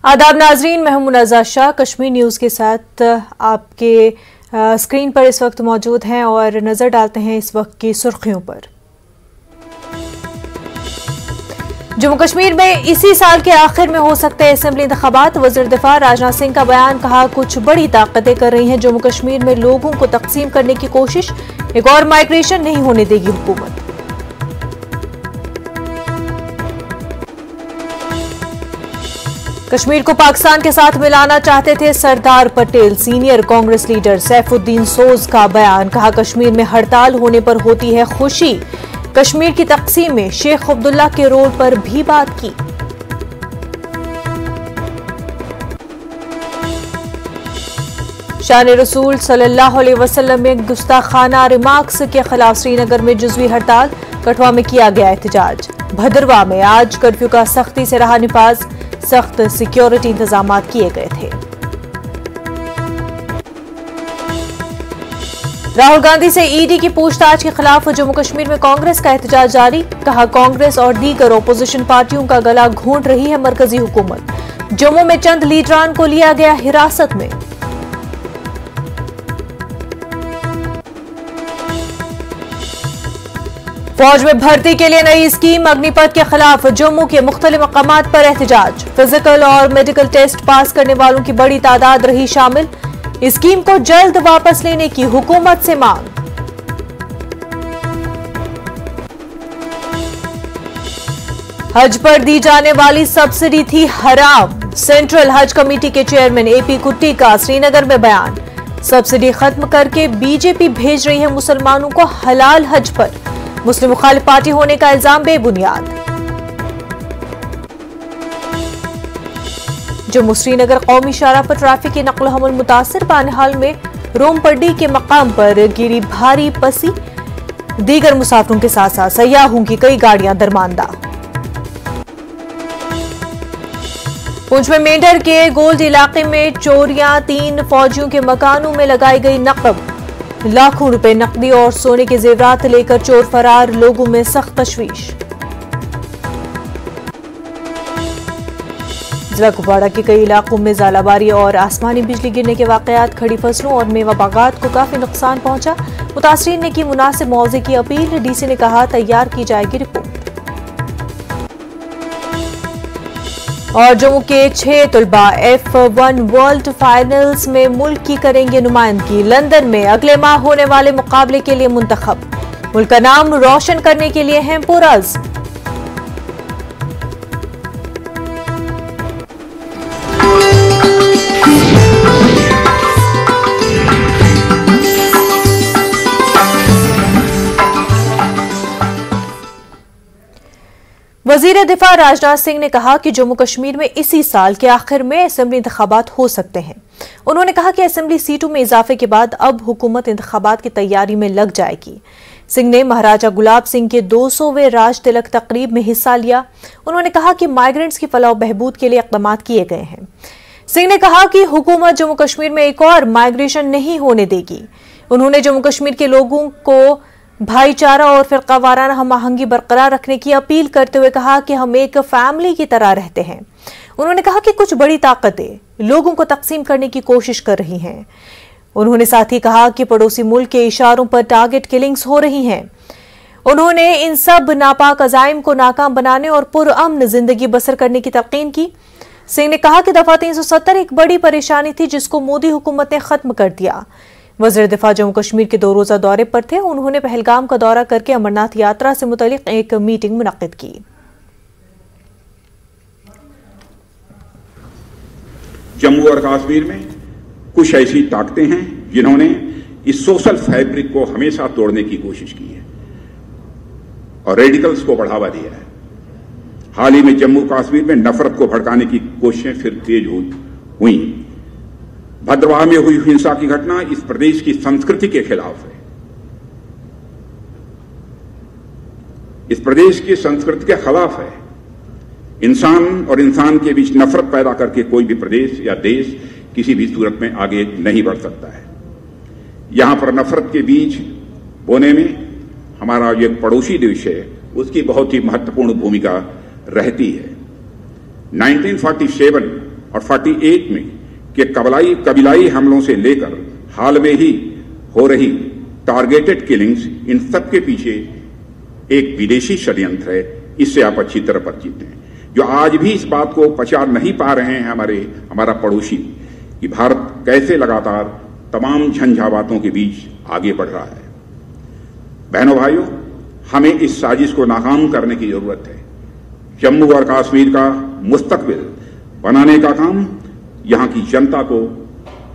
आदाब नाजरीन, मैं हूं मुनाज़ा शाह। कश्मीर न्यूज़ के साथ आपके स्क्रीन पर इस वक्त मौजूद हैं और नज़र डालते हैं इस वक्त की सुर्खियों पर। जम्मू कश्मीर में इसी साल के आखिर में हो सकते हैं असेंबली इंतखाबात। वज़ीर दिफा राजनाथ सिंह का बयान, कहा कुछ बड़ी ताकतें कर रही हैं जम्मू कश्मीर में लोगों को तकसीम करने की कोशिश, एक और माइग्रेशन नहीं होने देगी हुकूमत। कश्मीर को पाकिस्तान के साथ मिलाना चाहते थे सरदार पटेल। सीनियर कांग्रेस लीडर सैफुद्दीन सोज का बयान, कहा कश्मीर में हड़ताल होने पर होती है खुशी। कश्मीर की तकसीम में शेख अब्दुल्ला के रोल पर भी बात की। शान रसूल सल्लल्लाहु अलैहि वसल्लम में गुस्ताखाना रिमार्क्स के खिलाफ श्रीनगर में जुज़वी हड़ताल, कठुआ में किया गया एहतजाज। भद्रवाह में आज कर्फ्यू का सख्ती से रहा निफाज, सख्त सिक्योरिटी इंतजाम किए गए थे। राहुल गांधी से ईडी की पूछताछ के खिलाफ जम्मू कश्मीर में कांग्रेस का एहतजाज जारी, कहा कांग्रेस और दीगर ओपोजिशन पार्टियों का गला घोंट रही है मरकजी हुकूमत। जम्मू में चंद लीडरान को लिया गया हिरासत में। फौज में भर्ती के लिए नई स्कीम, अग्निपथ के खिलाफ जम्मू के मुख्तलिफ मकामात पर एहतजाज। फिजिकल और मेडिकल टेस्ट पास करने वालों की बड़ी तादाद रही शामिल। स्कीम को जल्द वापस लेने की हुकूमत से मांग। हज पर दी जाने वाली सब्सिडी थी हराम। सेंट्रल हज कमेटी के चेयरमैन एपी कुट्टी का श्रीनगर में बयान, सब्सिडी खत्म करके बीजेपी भेज रही है मुसलमानों को हलाल हज पर। मुस्लिम मुखालिफ पार्टी होने का इल्जाम बेबुनियाद। जम्मू श्रीनगर कौमी शाहराह पर ट्रैफिक की नकल हमल मुतासिर। पानीहाल में रोमपड्डी के मकाम पर गिरी भारी पसी, दीगर मुसाफिरों के साथ साथ सयाहों की कई गाड़ियां दरमांदा। पुंछ में मेंढर के गोल्ड इलाके में चोरियां, 3 फौजियों के मकानों में लगाई गई नकब। लाखों रुपए नकदी और सोने के जेवरात लेकर चोर फरार, लोगों में सख्त तशवीश। जिला कुपवाड़ा के कई इलाकों में ज़ालाबारी और आसमानी बिजली गिरने के वाकयात, खड़ी फसलों और मेवा बागात को काफी नुकसान पहुंचा। मुतासरीन ने की मुनासिब मुआवजे की अपील, डीसी ने कहा तैयार की जाएगी रिपोर्ट। और जम्मू के 6 तलबा F1 वर्ल्ड फाइनल्स में मुल्क की करेंगे नुमाइंदगी। लंदन में अगले माह होने वाले मुकाबले के लिए मुंतखब, मुल्क का नाम रोशन करने के लिए हैं पुरअज़्म। वजीर दिफा राजनाथ सिंह ने कहा कि जम्मू कश्मीर में इसी साल के आखिर में असेंबली इंतखाबात हो सकते हैं। उन्होंने कहा कि असेंबली सीटों में इजाफे के बाद अब हुकूमत इंतखाबात की तैयारी में लग जाएगी। सिंह ने महाराजा गुलाब सिंह के 200वें राज तिलक तकरीब में हिस्सा लिया। उन्होंने कहा कि माइग्रेंट्स की फलाह बहबूद के लिए इक़दाम किए गए हैं। सिंह ने कहा कि हुकूमत जम्मू कश्मीर में एक और माइग्रेशन नहीं होने देगी। उन्होंने जम्मू कश्मीर के लोगों को भाईचारा और फिरकावाराना हम आहंगी बरकरार रखने की अपील करते हुए कहा कि हम एक फैमिली की तरह रहते हैं। उन्होंने कहा कि कुछ बड़ी ताकतें लोगों को तकसीम करने की कोशिश कर रही हैं। उन्होंने साथ ही कहा कि पड़ोसी मुल्क के इशारों पर टारगेट किलिंग्स हो रही हैं। उन्होंने इन सब नापाक अज़ाइम को नाकाम बनाने और पुरअमन जिंदगी बसर करने की तलकीन की। सिंह ने कहा कि दफा 370 एक बड़ी परेशानी थी जिसको मोदी हुकूमत ने खत्म कर दिया। वज़ीर दिफा जम्मू कश्मीर के 2 रोज़ा दौरे पर थे। उन्होंने पहलगाम का दौरा करके अमरनाथ यात्रा से मुतल्लिक एक मीटिंग मुनक्किद की। जम्मू और कश्मीर में कुछ ऐसी ताकतें हैं जिन्होंने इस सोशल फैब्रिक को हमेशा तोड़ने की कोशिश की है और रेडिकल्स को बढ़ावा दिया है। हाल ही में जम्मू कश्मीर में नफरत को भड़काने की कोशिशें फिर तेज हुई। भद्रवाह में हुई हिंसा की घटना इस प्रदेश की संस्कृति के खिलाफ है। इस प्रदेश की संस्कृति के खिलाफ है। इंसान और इंसान के बीच नफरत पैदा करके कोई भी प्रदेश या देश किसी भी सूरत में आगे नहीं बढ़ सकता है। यहां पर नफरत के बीज बोने में हमारा जो पड़ोसी देश है उसकी बहुत ही महत्वपूर्ण भूमिका रहती है। 1947 और 48 में के कबीलाई हमलों से लेकर हाल में ही हो रही टारगेटेड किलिंग्स, इन सब के पीछे एक विदेशी षड्यंत्र है। इससे आप अच्छी तरह परिचित हैं। जो आज भी इस बात को पचा नहीं पा रहे हैं हमारा पड़ोसी, कि भारत कैसे लगातार तमाम झंझावातों के बीच आगे बढ़ रहा है। बहनों भाइयों, हमें इस साजिश को नाकाम करने की जरूरत है। जम्मू और कश्मीर का मुस्तकबिल बनाने का काम यहां की जनता को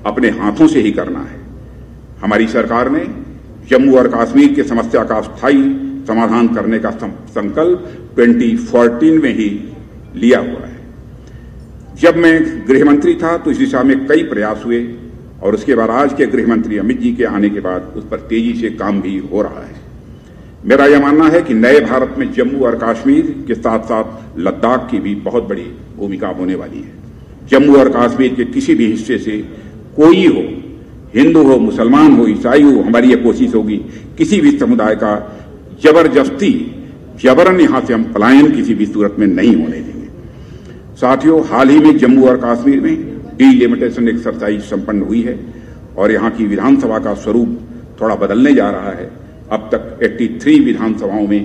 अपने हाथों से ही करना है। हमारी सरकार ने जम्मू और कश्मीर की समस्या का स्थायी समाधान करने का संकल्प 2014 में ही लिया हुआ है। जब मैं गृह मंत्री था तो इस दिशा में कई प्रयास हुए और उसके बाद आज के गृह मंत्री अमित जी के आने के बाद उस पर तेजी से काम भी हो रहा है। मेरा यह मानना है कि नए भारत में जम्मू और कश्मीर के साथ साथ लद्दाख की भी बहुत बड़ी भूमिका होने वाली है। जम्मू और कश्मीर के किसी भी हिस्से से कोई हो, हिंदू हो, मुसलमान हो, ईसाई हो, हमारी यह कोशिश होगी किसी भी समुदाय का जबरन यहां से हम पलायन किसी भी सूरत में नहीं होने देंगे। साथियों, हाल ही में जम्मू और कश्मीर में डिलिमिटेशन एक्सरसाइज संपन्न हुई है और यहां की विधानसभा का स्वरूप थोड़ा बदलने जा रहा है। अब तक 83 विधानसभाओं में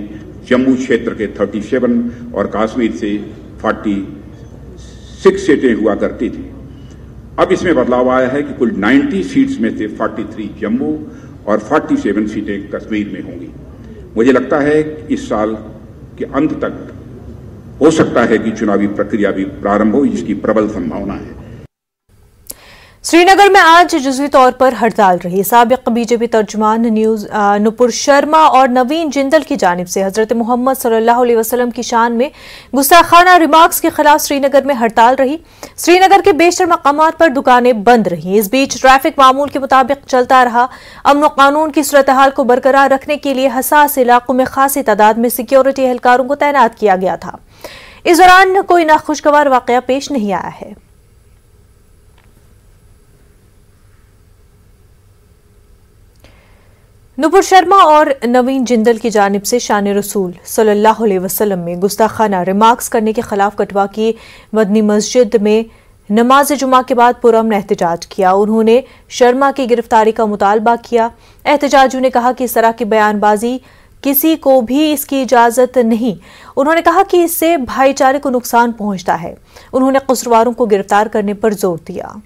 जम्मू क्षेत्र के 37 और कश्मीर से 46 सीटें हुआ करती थी। अब इसमें बदलाव आया है कि कुल 90 सीट्स में से 43 जम्मू और 47 सीटें कश्मीर में होंगी। मुझे लगता है कि इस साल के अंत तक हो सकता है कि चुनावी प्रक्रिया भी प्रारंभ हो, जिसकी प्रबल संभावना है। श्रीनगर में आज जुज़वी तौर पर हड़ताल रही। साबिक बीजेपी तर्जुमान नुपुर शर्मा और नवीन जिंदल की जानिब से हजरत मोहम्मद सल्लल्लाहु अलैहि वसल्लम की शान में गुस्ताखाना रिमार्क्स के खिलाफ श्रीनगर में हड़ताल रही। श्रीनगर के बेशतर मकामात पर दुकानें बंद रही। इस बीच ट्रैफिक मामूल के मुताबिक चलता रहा। अमन कानून की सूरत हाल को बरकरार रखने के लिए हसास इलाकों में खासी तादाद में सिक्योरिटी एहलकारों को तैनात किया गया था। इस दौरान कोई नाखुशगवार वाकया पेश नहीं आया है। नुपुर शर्मा और नवीन जिंदल की जानिब से शान रसूल सल्लल्लाहु अलैहि वसल्लम में गुस्ताखाना रिमार्क्स करने के खिलाफ कटवा की मदनी मस्जिद में नमाज जुमा के बाद पुरअमन एहतजाज किया। उन्होंने शर्मा की गिरफ्तारी का मुतालबा किया। एहतजाजियों ने कहा कि इस तरह की बयानबाजी किसी को भी इसकी इजाजत नहीं। उन्होंने कहा कि इससे भाईचारे को नुकसान पहुंचता है। उन्होंने कसूरवारों को गिरफ्तार करने पर जोर दिया।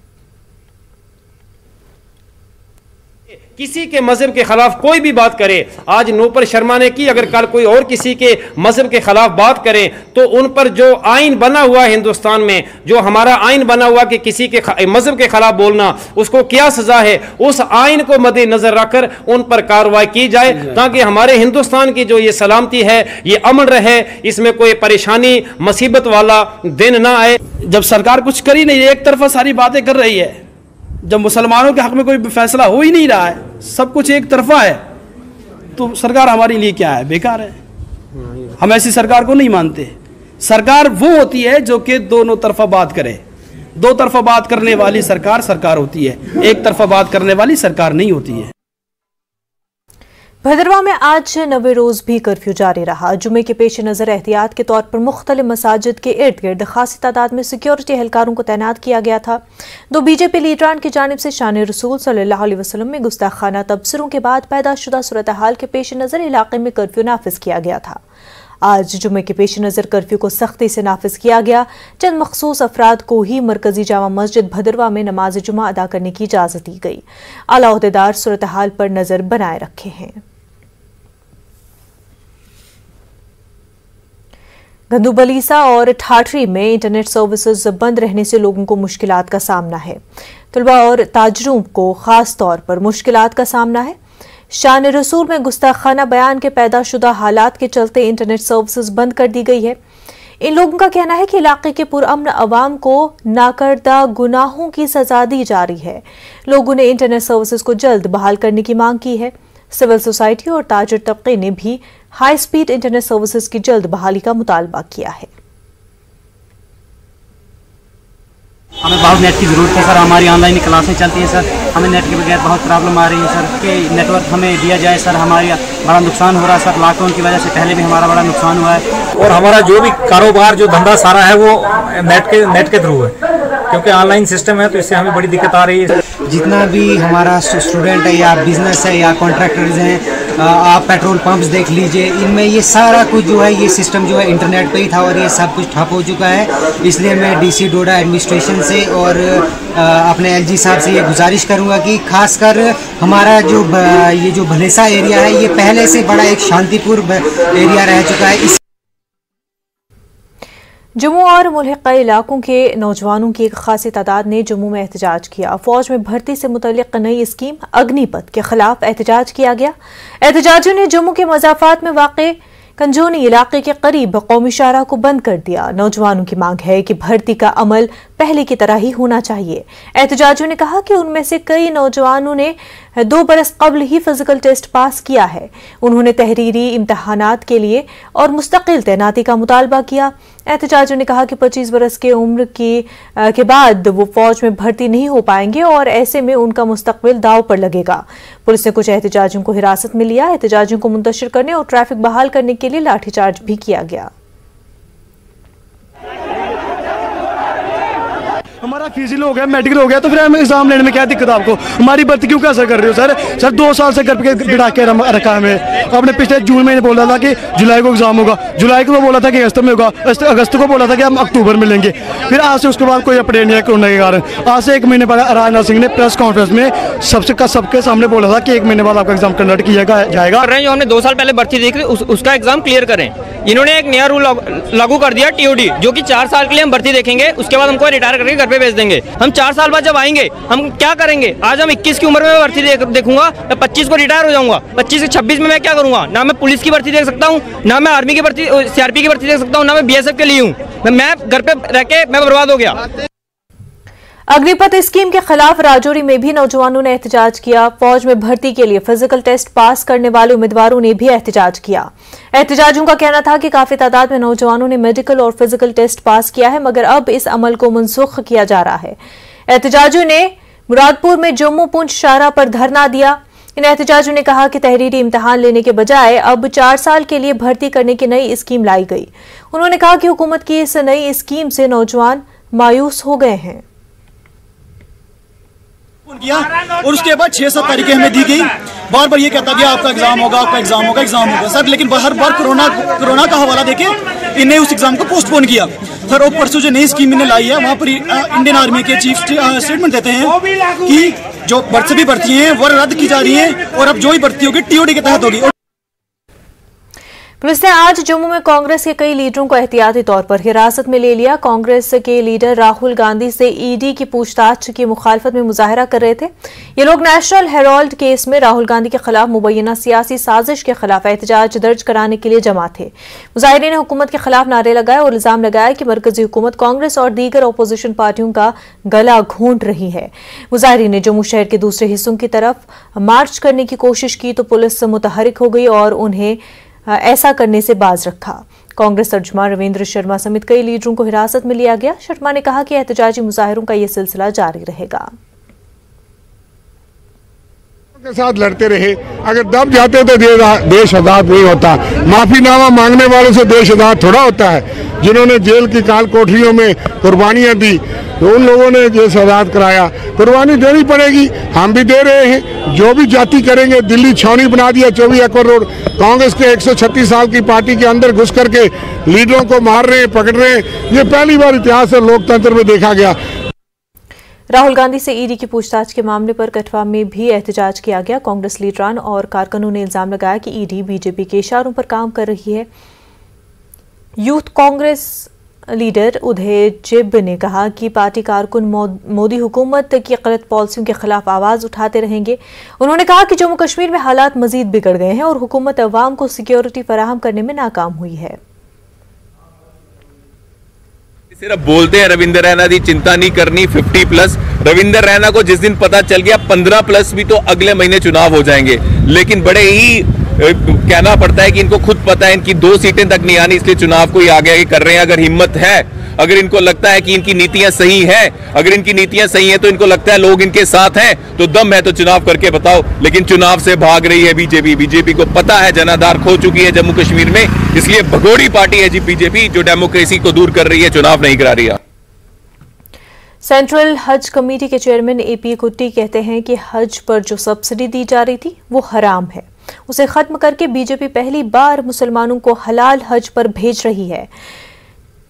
किसी के मजहब के खिलाफ कोई भी बात करे, आज नुपुर शर्मा ने की, अगर कल कोई और किसी के मजहब के खिलाफ बात करे तो उन पर जो आइन बना हुआ है हिंदुस्तान में, जो हमारा आइन बना हुआ कि किसी के मजहब के खिलाफ बोलना उसको क्या सजा है, उस आइन को मद्देनजर रखकर उन पर कार्रवाई की जाए ताकि हमारे हिंदुस्तान की जो ये सलामती है ये अमन रहे, इसमें कोई परेशानी मुसीबत वाला दिन ना आए। जब सरकार कुछ कर ही नहीं, एक तरफा सारी बातें कर रही है, जब मुसलमानों के हक में कोई फैसला हो ही नहीं रहा है, सब कुछ एक तरफा है, तो सरकार हमारे लिए क्या है? बेकार है। हम ऐसी सरकार को नहीं मानते। सरकार वो होती है जो कि दोनों तरफा बात करे। दो तरफा बात करने वाली सरकार सरकार होती है, एक तरफा बात करने वाली सरकार नहीं होती है। भदरवा में आज 90 रोज भी कर्फ्यू जारी रहा। जुमे के पेश नजर एहतियात के तौर पर मुख्तलिफ मसाजिद के इर्द गिर्द खासी तादाद में सिक्योरिटी एहलकारों को तैनात किया गया था। दो बीजेपी लीडरान की जानिब से शान रसूल सल्लल्लाहु अलैहि वसल्लम में गुस्ताखाना तबसरों के बाद पैदा शुदा सूरत हाल के पेश नजर इलाके में कर्फ्यू नाफिज किया गया था। आज जुमे के पेश नजर कर्फ्यू को सख्ती से नाफिज किया गया। चंद मखसूस अफराद को ही मरकजी जामा मस्जिद भदरवा में नमाज जुमा अदा करने की इजाजत दी गई। आला ओहदेदार सूरत हाल पर नजर बनाए रखे हैं। गंदूबलीसा और ठाठरी में इंटरनेट सर्विसेज बंद रहने से लोगों को मुश्किलात का सामना है। तलबा और ताजरों को खास तौर पर मुश्किलात का सामना है। शान रसूल में गुस्ताखाना बयान के पैदा शुदा हालात के चलते इंटरनेट सर्विसेज बंद कर दी गई है। इन लोगों का कहना है कि इलाके के पुरअमन अवाम को नाकर्दा गुनाहों की सजा दी जा रही है। लोगों ने इंटरनेट सर्विसेज को जल्द बहाल करने की मांग की है। सिविल सोसाइटी और ताजर तबके ने भी हाई स्पीड इंटरनेट सर्विसेज की जल्द बहाली का मुतालबा किया है। हमें बहुत नेट की ज़रूरत है सर, हमारी ऑनलाइन क्लासें चलती हैं सर, हमें नेट के बगैर बहुत प्रॉब्लम आ रही है सर। कि नेटवर्क हमें दिया जाए सर, हमारा बड़ा नुकसान हो रहा है सर। लॉकडाउन की वजह से पहले भी हमारा बड़ा नुकसान हुआ है और हमारा जो भी कारोबार जो धंधा सारा है वो नेट के थ्रू है। क्योंकि ऑनलाइन सिस्टम है तो इससे हमें बड़ी दिक्कत आ रही है। जितना भी हमारा स्टूडेंट है या बिजनेस है या कॉन्ट्रैक्टर्स हैं, आप पेट्रोल पंप्स देख लीजिए, इनमें ये सारा कुछ जो है ये सिस्टम जो है इंटरनेट पे ही था और ये सब कुछ ठप हो चुका है। इसलिए मैं डीसी डोडा एडमिनिस्ट्रेशन से और अपने एलजी साहब से ये गुजारिश करूँगा कि खासकर हमारा जो ये जो भलेसा एरिया है ये पहले से बड़ा एक शांतिपूर्ण एरिया रह चुका है। जम्मू और मुल्हिका इलाकों के नौजवानों की एक खासी तादाद ने जम्मू में एहतजाज किया। फौज में भर्ती से मुतल्लिक नई स्कीम अग्निपथ के खिलाफ एहतजाज किया गया। एहतजाजियों ने जम्मू के मज़ाफ़ात में वाक़े कंजोनी इलाके के करीब कौमी शाहराह को बंद कर दिया। नौजवानों की मांग है कि भर्ती का अमल पहले की तरह ही होना चाहिए। एहतजाजियों ने कहा कि उनमें से कई नौजवानों ने 2 बरस कबल ही फिजिकल टेस्ट पास किया है। उन्होंने तहरीरी इम्तहानात के लिए और मुस्तकिल तैनाती का मुतालबा किया। एहतजाजियों ने कहा कि 25 बरस के उम्र के बाद वो फौज में भर्ती नहीं हो पाएंगे और ऐसे में उनका मुस्तकबिल दाव पर लगेगा। पुलिस ने कुछ एहतजाजियों को हिरासत में लिया। एहतजाजियों को मुंतशिर करने और ट्रैफिक बहाल करने के लिए लाठीचार्ज भी किया गया। हमारा फिजिकल हो गया, मेडिकल हो गया, तो फिर हमें एग्जाम लेने में क्या दिक्कत आपको? हमारी भर्ती क्यों कैसे कर रहे हो सर? 2 साल से घर पे गिरा के रखा हमें। आपने पिछले जून में बोला था कि जुलाई को एग्जाम होगा, जुलाई को बोला था कि अगस्त में होगा, अगस्त को बोला था कि हम अक्टूबर में लेंगे। फिर आज से उसके बाद कोई अपडेट नहीं है कोरोना के कारण। आज से 1 महीने बाद राजनाथ सिंह ने प्रेस कॉन्फ्रेंस में सबके सामने बोला था कि 1 महीने बाद आपका एग्जाम कंडक्ट किया जाएगा। जो हमने 2 साल पहले भर्ती देखी उसका एग्जाम क्लियर करें। इन्होंने एक नया रूल लागू कर दिया TOD, जो कि 4 साल के लिए हम भर्ती देखेंगे, उसके बाद हमको रिटायर करके घर पे भेज देंगे। हम 4 साल बाद जब आएंगे हम क्या करेंगे? आज हम 21 की उम्र में भर्ती देखूंगा, मैं 25 को रिटायर हो जाऊंगा। 25 से 26 में मैं क्या करूंगा? ना मैं पुलिस की भर्ती देख सकता हूँ, ना मैं आर्मी की भर्ती CRP की भर्ती देख सकता हूँ, ना मैं BSF के लिए हूँ। मैं घर पे रह के मैं बर्बाद हो गया। अग्निपथ स्कीम के खिलाफ राजौरी में भी नौजवानों ने एहतजाज किया। फौज में भर्ती के लिए फिजिकल टेस्ट पास करने वाले उम्मीदवारों ने भी एहतजाज किया। एहतजाजियों का कहना था कि काफी तादाद में नौजवानों ने मेडिकल और फिजिकल टेस्ट पास किया है, मगर अब इस अमल को मनसूख किया जा रहा है। एहतजाजियों ने मुरादपुर में जम्मू पुंछ शाहराह पर धरना दिया। इन एहतजाजियों ने कहा कि तहरीरी इम्तिहान लेने के बजाय अब 4 साल के लिए भर्ती करने की नई स्कीम लाई गई। उन्होंने कहा कि हुकूमत की इस नई स्कीम से नौजवान मायूस हो गए हैं। किया और उसके बाद 6-7 तारीखें हमें दी गई। बार बार ये कहता गया आपका एग्जाम होगा, आपका एग्जाम होगा, एग्जाम होगा सर, लेकिन हर बार कोरोना का हवाला देके इन्हें उस एग्जाम को पोस्टपोन किया। सर और परसों जो नई स्कीम इन्हें लाई है, वहाँ पर इंडियन आर्मी के चीफ स्टेटमेंट देते हैं कि जो सभी भर्ती हैं वो रद्द की जा रही है और अब जो ही भर्ती होगी TOD के तहत होगी। पुलिस ने आज जम्मू में कांग्रेस के कई लीडरों को एहतियाती तौर पर हिरासत में ले लिया। कांग्रेस के लीडर राहुल गांधी से ED की पूछताछ की मुखालफत में मुजाहरा कर रहे थे। ये लोग नेशनल हेराल्ड केस में राहुल गांधी के खिलाफ मुबैना सियासी साजिश के खिलाफ एहतजाज दर्ज कराने के लिए जमा थे। मुजाहिरीन ने हुकूमत के खिलाफ नारे लगाए और इल्जाम लगाया कि मरकजी हुकूमत कांग्रेस और दीगर अपोजिशन पार्टियों का गला घोंट रही है। मुजाहिरीन ने जम्मू शहर के दूसरे हिस्सों की तरफ मार्च करने की कोशिश की तो पुलिस मुतहरिक हो गई और उन्हें ऐसा करने से बाज रखा। कांग्रेस तर्जुमान रविंद्र शर्मा समेत कई लीडरों को हिरासत में लिया गया। शर्मा ने कहा कि एहतजाजी मुजाहिरों का यह सिलसिला जारी रहेगा। के साथ लड़ते रहे, अगर दब जाते तो देश आजाद नहीं होता। माफीनामा मांगने वालों से देश आजाद थोड़ा होता है। जिन्होंने जेल की काल कोठरियों में कुर्बानियां दी तो उन लोगों ने देश आजाद कराया। कुर्बानी देनी पड़ेगी, हम भी दे रहे हैं। जो भी जाति करेंगे, दिल्ली छावनी बना दिया 24 एकड़ रोड। कांग्रेस के 136 साल की पार्टी के अंदर घुस करके लीडरों को मार रहे हैं, पकड़ रहे हैं। ये पहली बार इतिहास से लोकतंत्र में देखा गया। राहुल गांधी से ED की पूछताछ के मामले पर कठवा में भी एहतजाज किया गया। कांग्रेस लीडरान और कारकुनों ने इल्जाम लगाया कि ED BJP के इशारों पर काम कर रही है। यूथ कांग्रेस लीडर उदय जिब ने कहा कि पार्टी कारकुन मोदी हुकूमत की गलत पॉलिसियों के खिलाफ आवाज उठाते रहेंगे। उन्होंने कहा कि जम्मू कश्मीर में हालात मजीद बिगड़ गए हैं और हुकूमत अवाम को सिक्योरिटी फराहम करने में नाकाम हुई है। सिर्फ बोलते हैं रविंदर रैना दी चिंता नहीं करनी 50+। रविंदर रैना को जिस दिन पता चल गया 15+ भी तो अगले महीने चुनाव हो जाएंगे, लेकिन बड़े ही कहना पड़ता है कि इनको खुद पता है इनकी 2 सीटें तक नहीं आनी, इसलिए चुनाव को ही आगे कर रहे हैं। अगर हिम्मत है, अगर इनको लगता है कि इनकी नीतियां सही हैं, अगर इनकी नीतियां सही हैं तो इनको लगता है लोग इनके साथ हैं, तो दम है तो चुनाव करके बताओ। लेकिन चुनाव से भाग रही है बीजेपी को पता है जनाधार खो चुकी है जम्मू कश्मीर में, इसलिए भगोड़ी पार्टी है जी बीजेपी, जो डेमोक्रेसी को दूर कर रही है, चुनाव नहीं करा रही है। सेंट्रल हज कमेटी के चेयरमैन AP कुट्टी कहते हैं कि हज पर जो सब्सिडी दी जा रही थी वो हराम है, उसे खत्म करके बीजेपी पहली बार मुसलमानों को हलाल हज पर भेज रही है।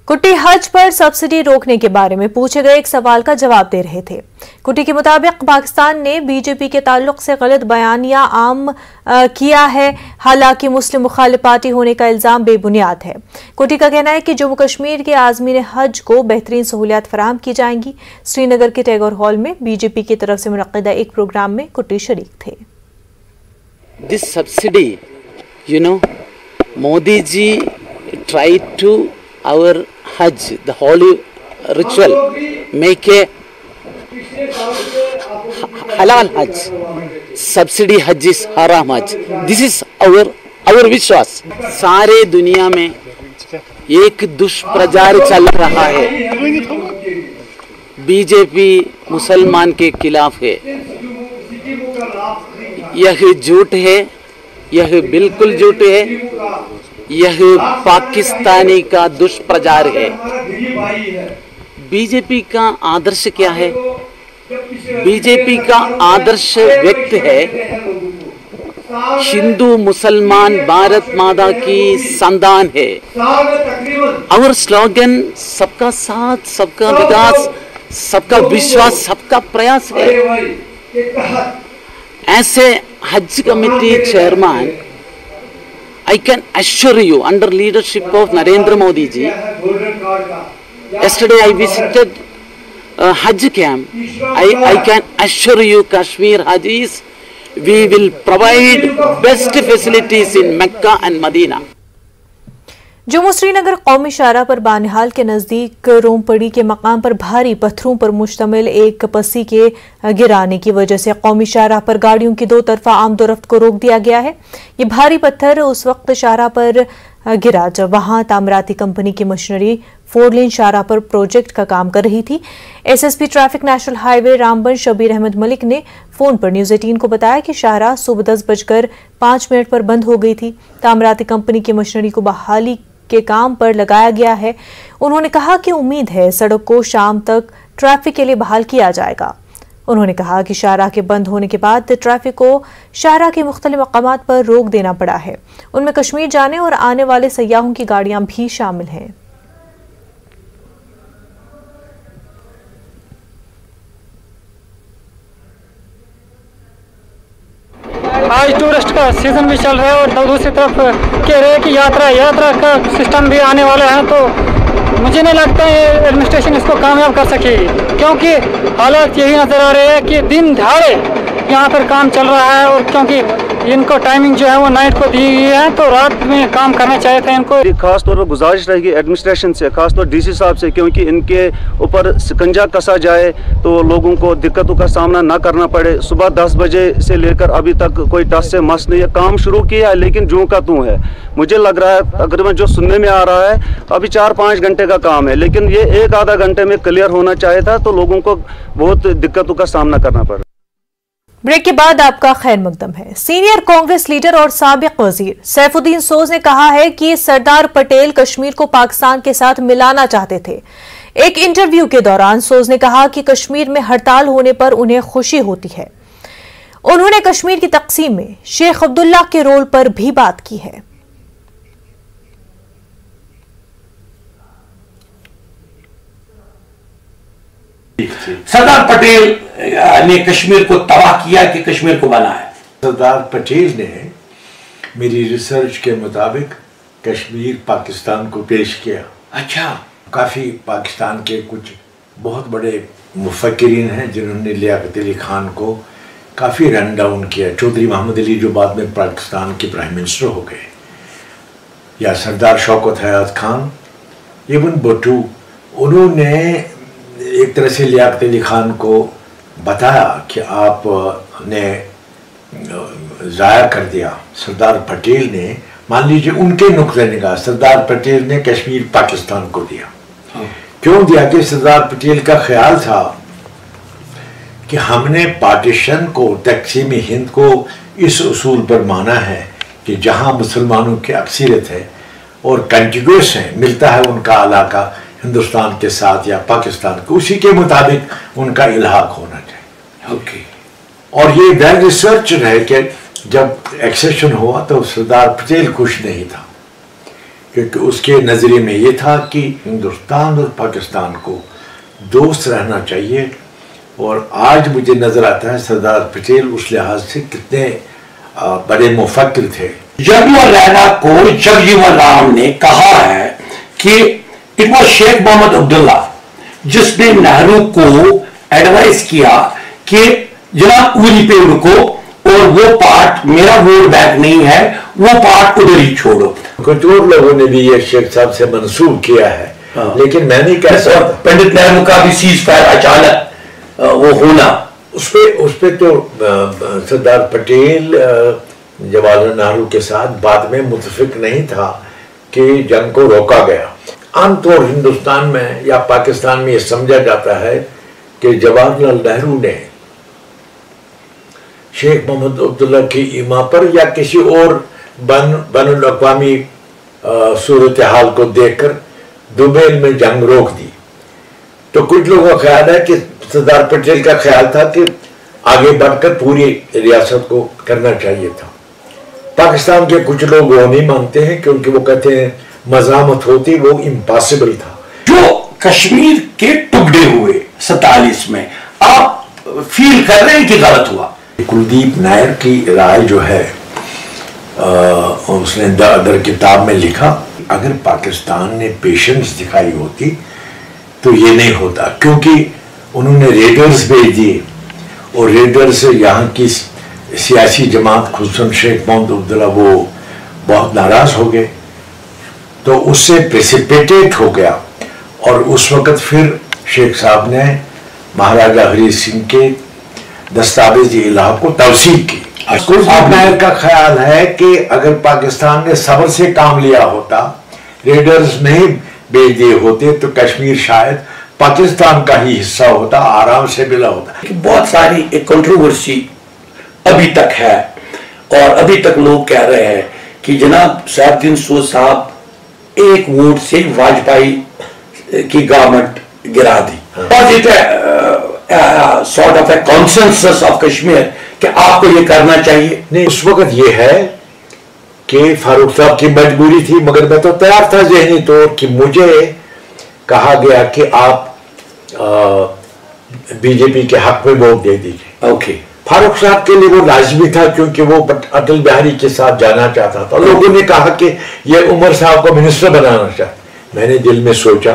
कुट्टी हज पर सब्सिडी रोकने के बारे में पूछे गए एक सवाल का जवाब दे रहे थे। कुट्टी के मुताबिक पाकिस्तान ने बीजेपी के ताल्लुक से गलत बयानिया आम किया है, हालांकि मुस्लिम मुखालिफ पार्टी होने का इल्जाम बेबुनियाद है। कुट्टी का कहना है कि जम्मू कश्मीर के आज़मीन हज को बेहतरीन सहूलियात फराहम की जाएंगी। श्रीनगर के टैगोर हॉल में बीजेपी की तरफ से मुनक्किदा एक प्रोग्राम में कुट्टी शरीक थे। This subsidy, Modi ji tried to our Hajj, the holy ritual, make a halal Hajj. Subsidy Hajj is haram Hajj. This is our विश्वास। सारे दुनिया में एक दुष्प्रचार चल रहा है, बीजेपी मुसलमान के खिलाफ है। यह झूठ है, यह बिल्कुल झूठ है, यह पाकिस्तानी का दुष्प्रचार है। बीजेपी का आदर्श क्या है? बीजेपी का आदर्श व्यक्त है हिंदू मुसलमान भारत माता की संतान है। और स्लोगन सबका साथ, सबका विकास, सबका विश्वास, सबका प्रयास है। ऐसे हज committee chairman, I can assure you, under leadership of Narendra Modi ji, yesterday I visited Hajj camp. I can assure you, Kashmir Hajis, we will provide best facilities in Mecca and Medina. Jammu Srinagar कौमी शाहराह पर बानिहाल के नजदीक रोमपड़ी के मकाम पर भारी पत्थरों पर मुश्तमिल एक पसी के गिराने की वजह से कौमी शाहराह पर गाड़ियों की दो तरफा आमदोरफ्त को रोक दिया गया है। ये भारी पत्थर उस वक्त शाहराह पर गिरा जब वहां तामीराती कंपनी की मशीनरी 4 लेन शाहराह पर प्रोजेक्ट का काम कर रही थी। SSP traffic national highway Ramban Shabir Ahmad Malik ने फोन पर न्यूज 18 को बताया कि शाहराह सुबह 10:05 पर बंद हो गई थी। तामीराती कंपनी की मशीनरी को बहाली के काम पर लगाया गया है। उन्होंने कहा कि उम्मीद है सड़क को शाम तक ट्रैफिक के लिए बहाल किया जाएगा। उन्होंने कहा कि शाहराह के बंद होने के बाद ट्रैफिक को शाहराह के मुख्तलिफ मकामात पर रोक देना पड़ा है। उनमें कश्मीर जाने और आने वाले सयाहों की गाड़ियां भी शामिल हैं। आज टूरिस्ट का सीजन भी चल रहा है और दूसरी तरफ कह रहे हैं कि यात्रा का सिस्टम भी आने वाला है, तो मुझे नहीं लगता है एडमिनिस्ट्रेशन इसको कामयाब कर सकेगी, क्योंकि हालात यही नज़र आ रहे हैं कि दिन दहाड़े यहाँ पर काम चल रहा है। और क्योंकि इनको टाइमिंग जो है वो नाइट को दी गई है, तो रात में काम करना चाहिए था इनको। खास तौर पर गुजारिश रहेगी एडमिनिस्ट्रेशन से, खास तौर DC साहब से, क्योंकि इनके ऊपर शिकंजा कसा जाए तो लोगों को दिक्कतों का सामना ना करना पड़े। सुबह 10 बजे से लेकर अभी तक कोई टस से मस नहीं है, काम शुरू किया है लेकिन जूं का तूं है। मुझे लग रहा है तकरीबन जो सुनने में आ रहा है अभी 4-5 घंटे का काम है, लेकिन ये 1-आधा घंटे में क्लियर होना चाहिए था, तो लोगों को बहुत दिक्कतों का सामना करना पड़ा। ब्रेक के बाद आपका खैर मकदम है। सीनियर कांग्रेस लीडर और साबिक वजीर सैफुद्दीन सोज ने कहा है कि सरदार पटेल कश्मीर को पाकिस्तान के साथ मिलाना चाहते थे। एक इंटरव्यू के दौरान सोज ने कहा कि कश्मीर में हड़ताल होने पर उन्हें खुशी होती है। उन्होंने कश्मीर की तकसीम में शेख अब्दुल्ला के रोल पर भी बात की है। सरदार पटेल ने कश्मीर को तबाह किया कि कश्मीर को बनाया। सरदार पटेल ने मेरी रिसर्च के मुताबिक कश्मीर पाकिस्तान को पेश किया। अच्छा, काफ़ी पाकिस्तान के कुछ बहुत बड़े मुफक्किरीन हैं जिन्होंने लियाकत अली खान को काफ़ी रन डाउन किया। चौधरी मोहम्मद अली जो बाद में पाकिस्तान के प्राइम मिनिस्टर हो गए, या सरदार शौकत हयात खान, इब्न भुट्टो, उन्होंने एक तरह से लियाकत अली खान को बताया कि आपने ज़ाया कर दिया। सरदार पटेल ने, मान लीजिए उनके नुक्ते निगाह, सरदार पटेल ने कश्मीर पाकिस्तान को दिया। क्यों दिया? कि सरदार पटेल का ख्याल था कि हमने पार्टीशन को, तक़सीम हिंद को इस उसूल पर माना है कि जहाँ मुसलमानों की अक्सरियत है और कंटिग्यूस है, मिलता है उनका इलाका, हिंदुस्तान के साथ या पाकिस्तान को, उसी के मुताबिक उनका इल्हाक होना चाहिए। ओके। और ये वेल रिसर्च है कि जब एक्सेशन हुआ तो सरदार पटेल खुश नहीं था, क्योंकि उसके नज़रिए में ये था कि हिंदुस्तान और पाकिस्तान को दोस्त रहना चाहिए। और आज मुझे नज़र आता है सरदार पटेल उस लिहाज से कितने बड़े मुफक्किर थे। जगजीवन रैना को जगजीवन राम ने कहा है कि इट वॉज शेख मोहम्मद अब्दुल्ला जिसने नेहरू को एडवाइस किया कि जनाब उरी पे रुको और वो पार्ट मेरा वोट बैंक नहीं है, वो पार्ट उधर ही छोड़ो। कुछ और लोगों ने भी ये शेख साहब से मंसूब किया है, लेकिन मैं नहीं कह सकता। पंडित नेहरू का भी सीज फायर अचानक वो होना, उस पे तो सरदार पटेल जवाहरलाल नेहरू के साथ बाद में मुतफिक नहीं था कि जंग को रोका गया। आमतौर हिंदुस्तान में या पाकिस्तान में ये समझा जाता है कि जवाहरलाल नेहरू ने शेख मोहम्मद अब्दुल्ला की इमा पर या किसी और बैनुल-अक़वामी सूरत हाल को देखकर दुबेल में जंग रोक दी। तो कुछ लोगों का ख्याल है कि सरदार पटेल का ख्याल था कि आगे बढ़कर पूरी रियासत को करना चाहिए था। पाकिस्तान के कुछ लोग वो नहीं मानते हैं, क्योंकि वो कहते हैं मज़ामत होती वो इम्पॉसिबल था। जो कश्मीर के टुकड़े हुए 47 में, आप फील कर रहे हैं कि गलत हुआ? कुलदीप नायर की राय जो है उसने द अदर किताब में लिखा, अगर पाकिस्तान ने पेशेंस दिखाई होती तो ये नहीं होता, क्योंकि उन्होंने रेडर्स भेज दिए और रेडर से यहाँ की सियासी जमात खुसरन शेख मोहम्मद अब्दुल्ला वो बहुत नाराज हो गए, तो उससे प्रेसिपिटेट हो गया। और उस वक़्त फिर शेख साहब ने महाराजा हरी सिंह के दस्तावेज इलाक़ को तवसीक की। कुलदीप नायर का ख्याल है कि अगर पाकिस्तान ने सब्र से काम लिया होता, रेडर्स नहीं भेज दिए होते, तो कश्मीर शायद पाकिस्तान का ही हिस्सा होता, आराम से मिला होता। बहुत सारी एक कंट्रोवर्सी अभी तक है और अभी तक लोग कह रहे हैं कि जनाब सैफुद्दीन सूद साहब एक वोट से वाजपेयी की गवर्नमेंट गिरा दी। Sort of a consensus of Kashmir कि आपको ये करना चाहिए। नहीं, उस वक्त ये है कि फारूक साहब की मजबूरी थी, मगर मैं तो तैयार था ज़हनी तौर कि मुझे कहा गया कि आप बीजेपी के हक में वोट दे दीजिए। ओके। फारूक साहब के लिए वो लाजमी था, क्योंकि वो अटल बिहारी के साथ जाना चाहता था। लोगों ने कहा कि ये उमर साहब को मिनिस्टर बनाना चाहता। मैंने दिल में सोचा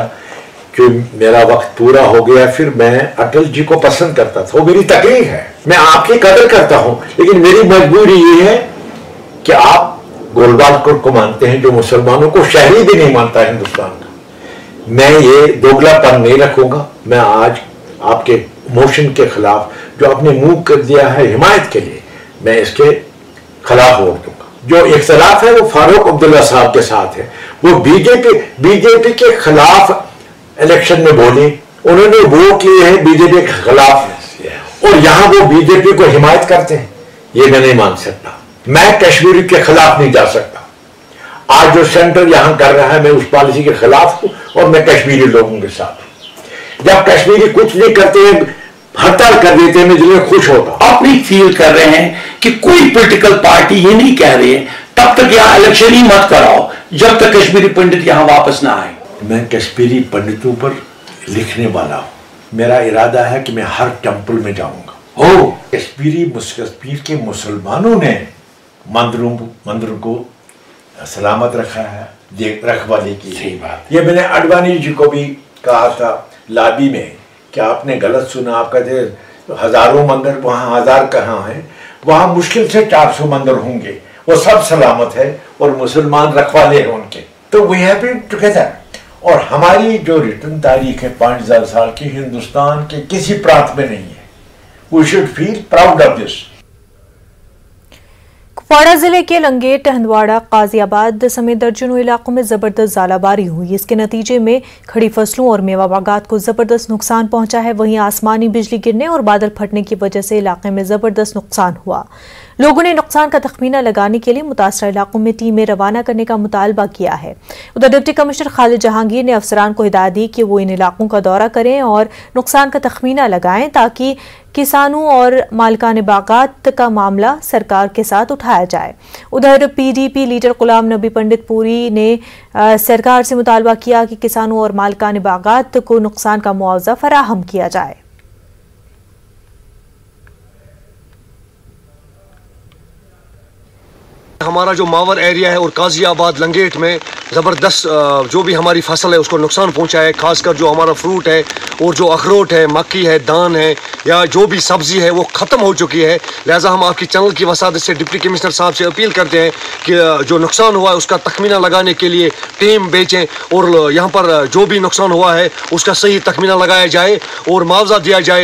कि मेरा वक्त पूरा हो गया, फिर मैं अटल जी को पसंद करता था, वो मेरी तकलीफ है, मैं आपकी कदर करता हूं, लेकिन मेरी मजबूरी ये है कि आप गोलबालकोट को मानते हैं, जो मुसलमानों को शहरी भी नहीं मानता हिंदुस्तान का। मैं ये दोगलापन नहीं रखूंगा। मैं आज आपके मोशन के खिलाफ जो आपने मूव कर दिया है हिमायत के लिए, मैं इसके खिलाफ वोट दूंगा। जो इख्तलाफ है वो फारूक अब्दुल्ला साहब के साथ है। वो बीजेपी के खिलाफ इलेक्शन में बोले, उन्होंने वोट लिए हैं बीजेपी के खिलाफ, और यहां वो बीजेपी को हिमायत करते हैं। ये मैं नहीं मान सकता। मैं कश्मीर के खिलाफ नहीं जा सकता। आज जो सेंटर यहां कर रहा है, मैं उस पॉलिसी के खिलाफ हूं और मैं कश्मीरी लोगों के साथ हूं। जब कश्मीरी कुछ नहीं करते हैं, हड़ताल कर देते हैं, मैं दिल में खुश होता। आप नहीं फील कर रहे हैं कि कोई पॉलिटिकल पार्टी ये नहीं कह रही है तब तक यहां इलेक्शन ही मत कराओ जब तक कश्मीरी पंडित यहां वापस ना आए? मैं कश्मीरी पंडितों पर लिखने वाला हूं। मेरा इरादा है कि मैं हर टेंपल में जाऊंगा। कश्मीर के मुसलमानों ने मंदिरों को सलामत रखा है, रखवाली की। सही बात। ये मैंने अडवाणी जी को भी कहा था लाबी में कि आपने गलत सुना। आप कहते हजारों मंदिर, वहाँ हजार कहाँ हैं? वहाँ मुश्किल से 400 मंदिर होंगे, वो सब सलामत है और मुसलमान रखवाले हैं उनके। तो वी हैव बीन टुगेदर। और हमारी जो रिटर्न तारीख है 5000 साल की, हिंदुस्तान के किसी प्रांत में नहीं है। We should feel proud of this. Kupwara जिले के लंगेट, हंदवाड़ा, काजियाबाद समेत दर्जनों इलाकों में जबरदस्त ज़ालाबारी हुई। इसके नतीजे में खड़ी फसलों और मेवा बागात को जबरदस्त नुकसान पहुंचा है। वहीं आसमानी बिजली गिरने और बादल फटने की वजह से इलाके में जबरदस्त नुकसान हुआ। लोगों ने नुकसान का तखमीना लगाने के लिए मुतासरा इलाकों में टीमें रवाना करने का मुतालबा किया है। उधर डिप्टी कमिश्नर खालिद जहांगीर ने अफसरान को हिदायत दी कि वो इन इलाकों का दौरा करें और नुकसान का तखमीना लगाएं ताकि किसानों और मालिकान बागात का मामला सरकार के साथ उठाया जाए। उधर PDP लीडर गुलाम नबी पंडित पूरी ने सरकार से मुतालबा किया कि किसानों और मालिकान बागात को नुकसान का मुआवजा फराहम किया जाए। हमारा जो मावर एरिया है और काजियाबाद लंगेट में ज़बरदस्त जो भी हमारी फसल है उसको नुकसान पहुंचा है, खासकर जो हमारा फ्रूट है और जो अखरोट है, मक्की है, दान है या जो भी सब्जी है वो ख़त्म हो चुकी है। लिहाजा हम आपकी चैनल की वसादत से डिप्टी कमिश्नर साहब से अपील करते हैं कि जो नुकसान हुआ है उसका तखमीना लगाने के लिए टीम भेजें और यहाँ पर जो भी नुकसान हुआ है उसका सही तखमीना लगाया जाए और मुआवजा दिया जाए।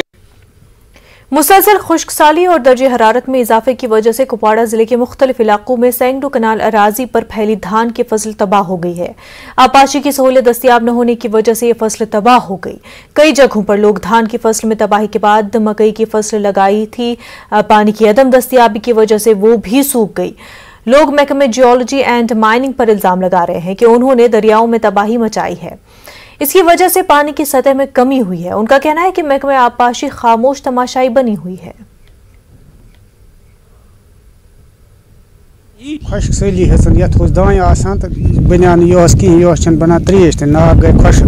मुसलसल खुश्कसाली और दर्जे हरारत में इजाफे की वजह से कुपवाड़ा जिले के मुख्तलिफ इलाकों में सैकड़ों कनाल अराजी पर फैली धान की फसल तबाह हो गई है। आपाशी की सहूलियत दस्तियाब न होने की वजह से ये फसल तबाह हो गई। कई जगहों पर लोग धान की फसल में तबाही के बाद मकई की फसल लगाई थी, पानी की अदम दस्तियाबी की वजह से वो भी सूख गई। लोग महकमे जियोलॉजी एंड माइनिंग पर इल्जाम लगा रहे हैं कि उन्होंने दरियाओं में तबाही मचाई है, इसकी वजह से पानी की सतह में कमी हुई है। उनका कहना है कि महकमे आपाशी खामोश तमाशाई बनी हुई है। खुश्क सैली हसन यथ दान आसान तो बनियान यह कहें यह बनान त्रेश तो नाक गई खुश्क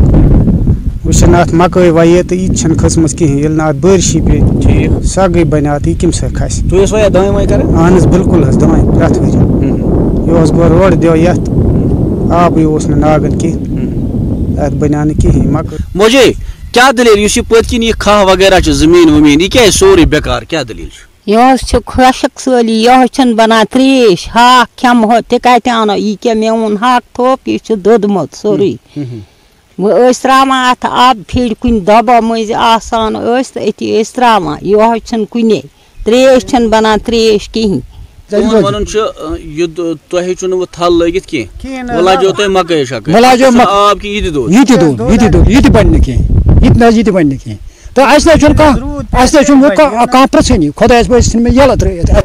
वह अत मकई वये तो यह खसम कहें ये ना बारिशी पे ठीक सह गई बना तो यह कम स खस अहन बिल्कुल दान प्रथ वरी यह गो रोड दो ये आब नागन कह मुझे क्या दलील पत्किन यह खाह वगैरह जमीन वमीन यह क्या सोरे बेकार क्या दलील यह खुशक सली यह बना त्रेश हाक खमो तक अनो यह क्या मे वोन हाक थोप यह दोदमुत सोरी त्रावान अत आब फिर कुन दबा मज आसान अति त्रावान यह कुने त्रेश बना त्रेश कहें वन तुह थल लगित कह लाजो तुम मकई शकई आब कि यह दो यह बन कह बन कह तो प्रसनी खुदा ये त्रित।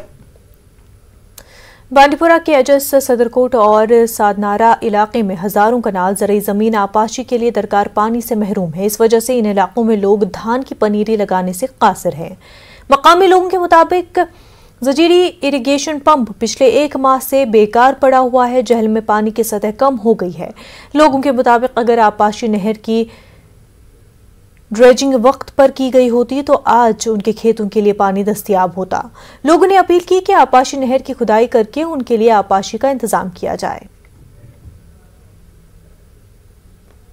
बांडीपुरा के अजस, सदरकोट और सादनारा इलाके में हजारों कनाल ज़रई ज़मीन आपाशी के लिए दरकार पानी से महरूम है। इस वजह से इन इलाकों में लोग धान की पनीरी लगाने से कासिर हैं। मकामी लोगों के मुताबिक जजीरी इरिगेशन पंप पिछले 1 माह से बेकार पड़ा हुआ है। जहल में पानी की सतह कम हो गई है। लोगों के मुताबिक अगर आपाशी नहर की ड्रेजिंग वक्त पर की गई होती तो आज उनके खेतों के लिए पानी दस्तयाब होता। लोगों ने अपील की कि आपाशी नहर की खुदाई करके उनके लिए आपाशी का इंतजाम किया जाए।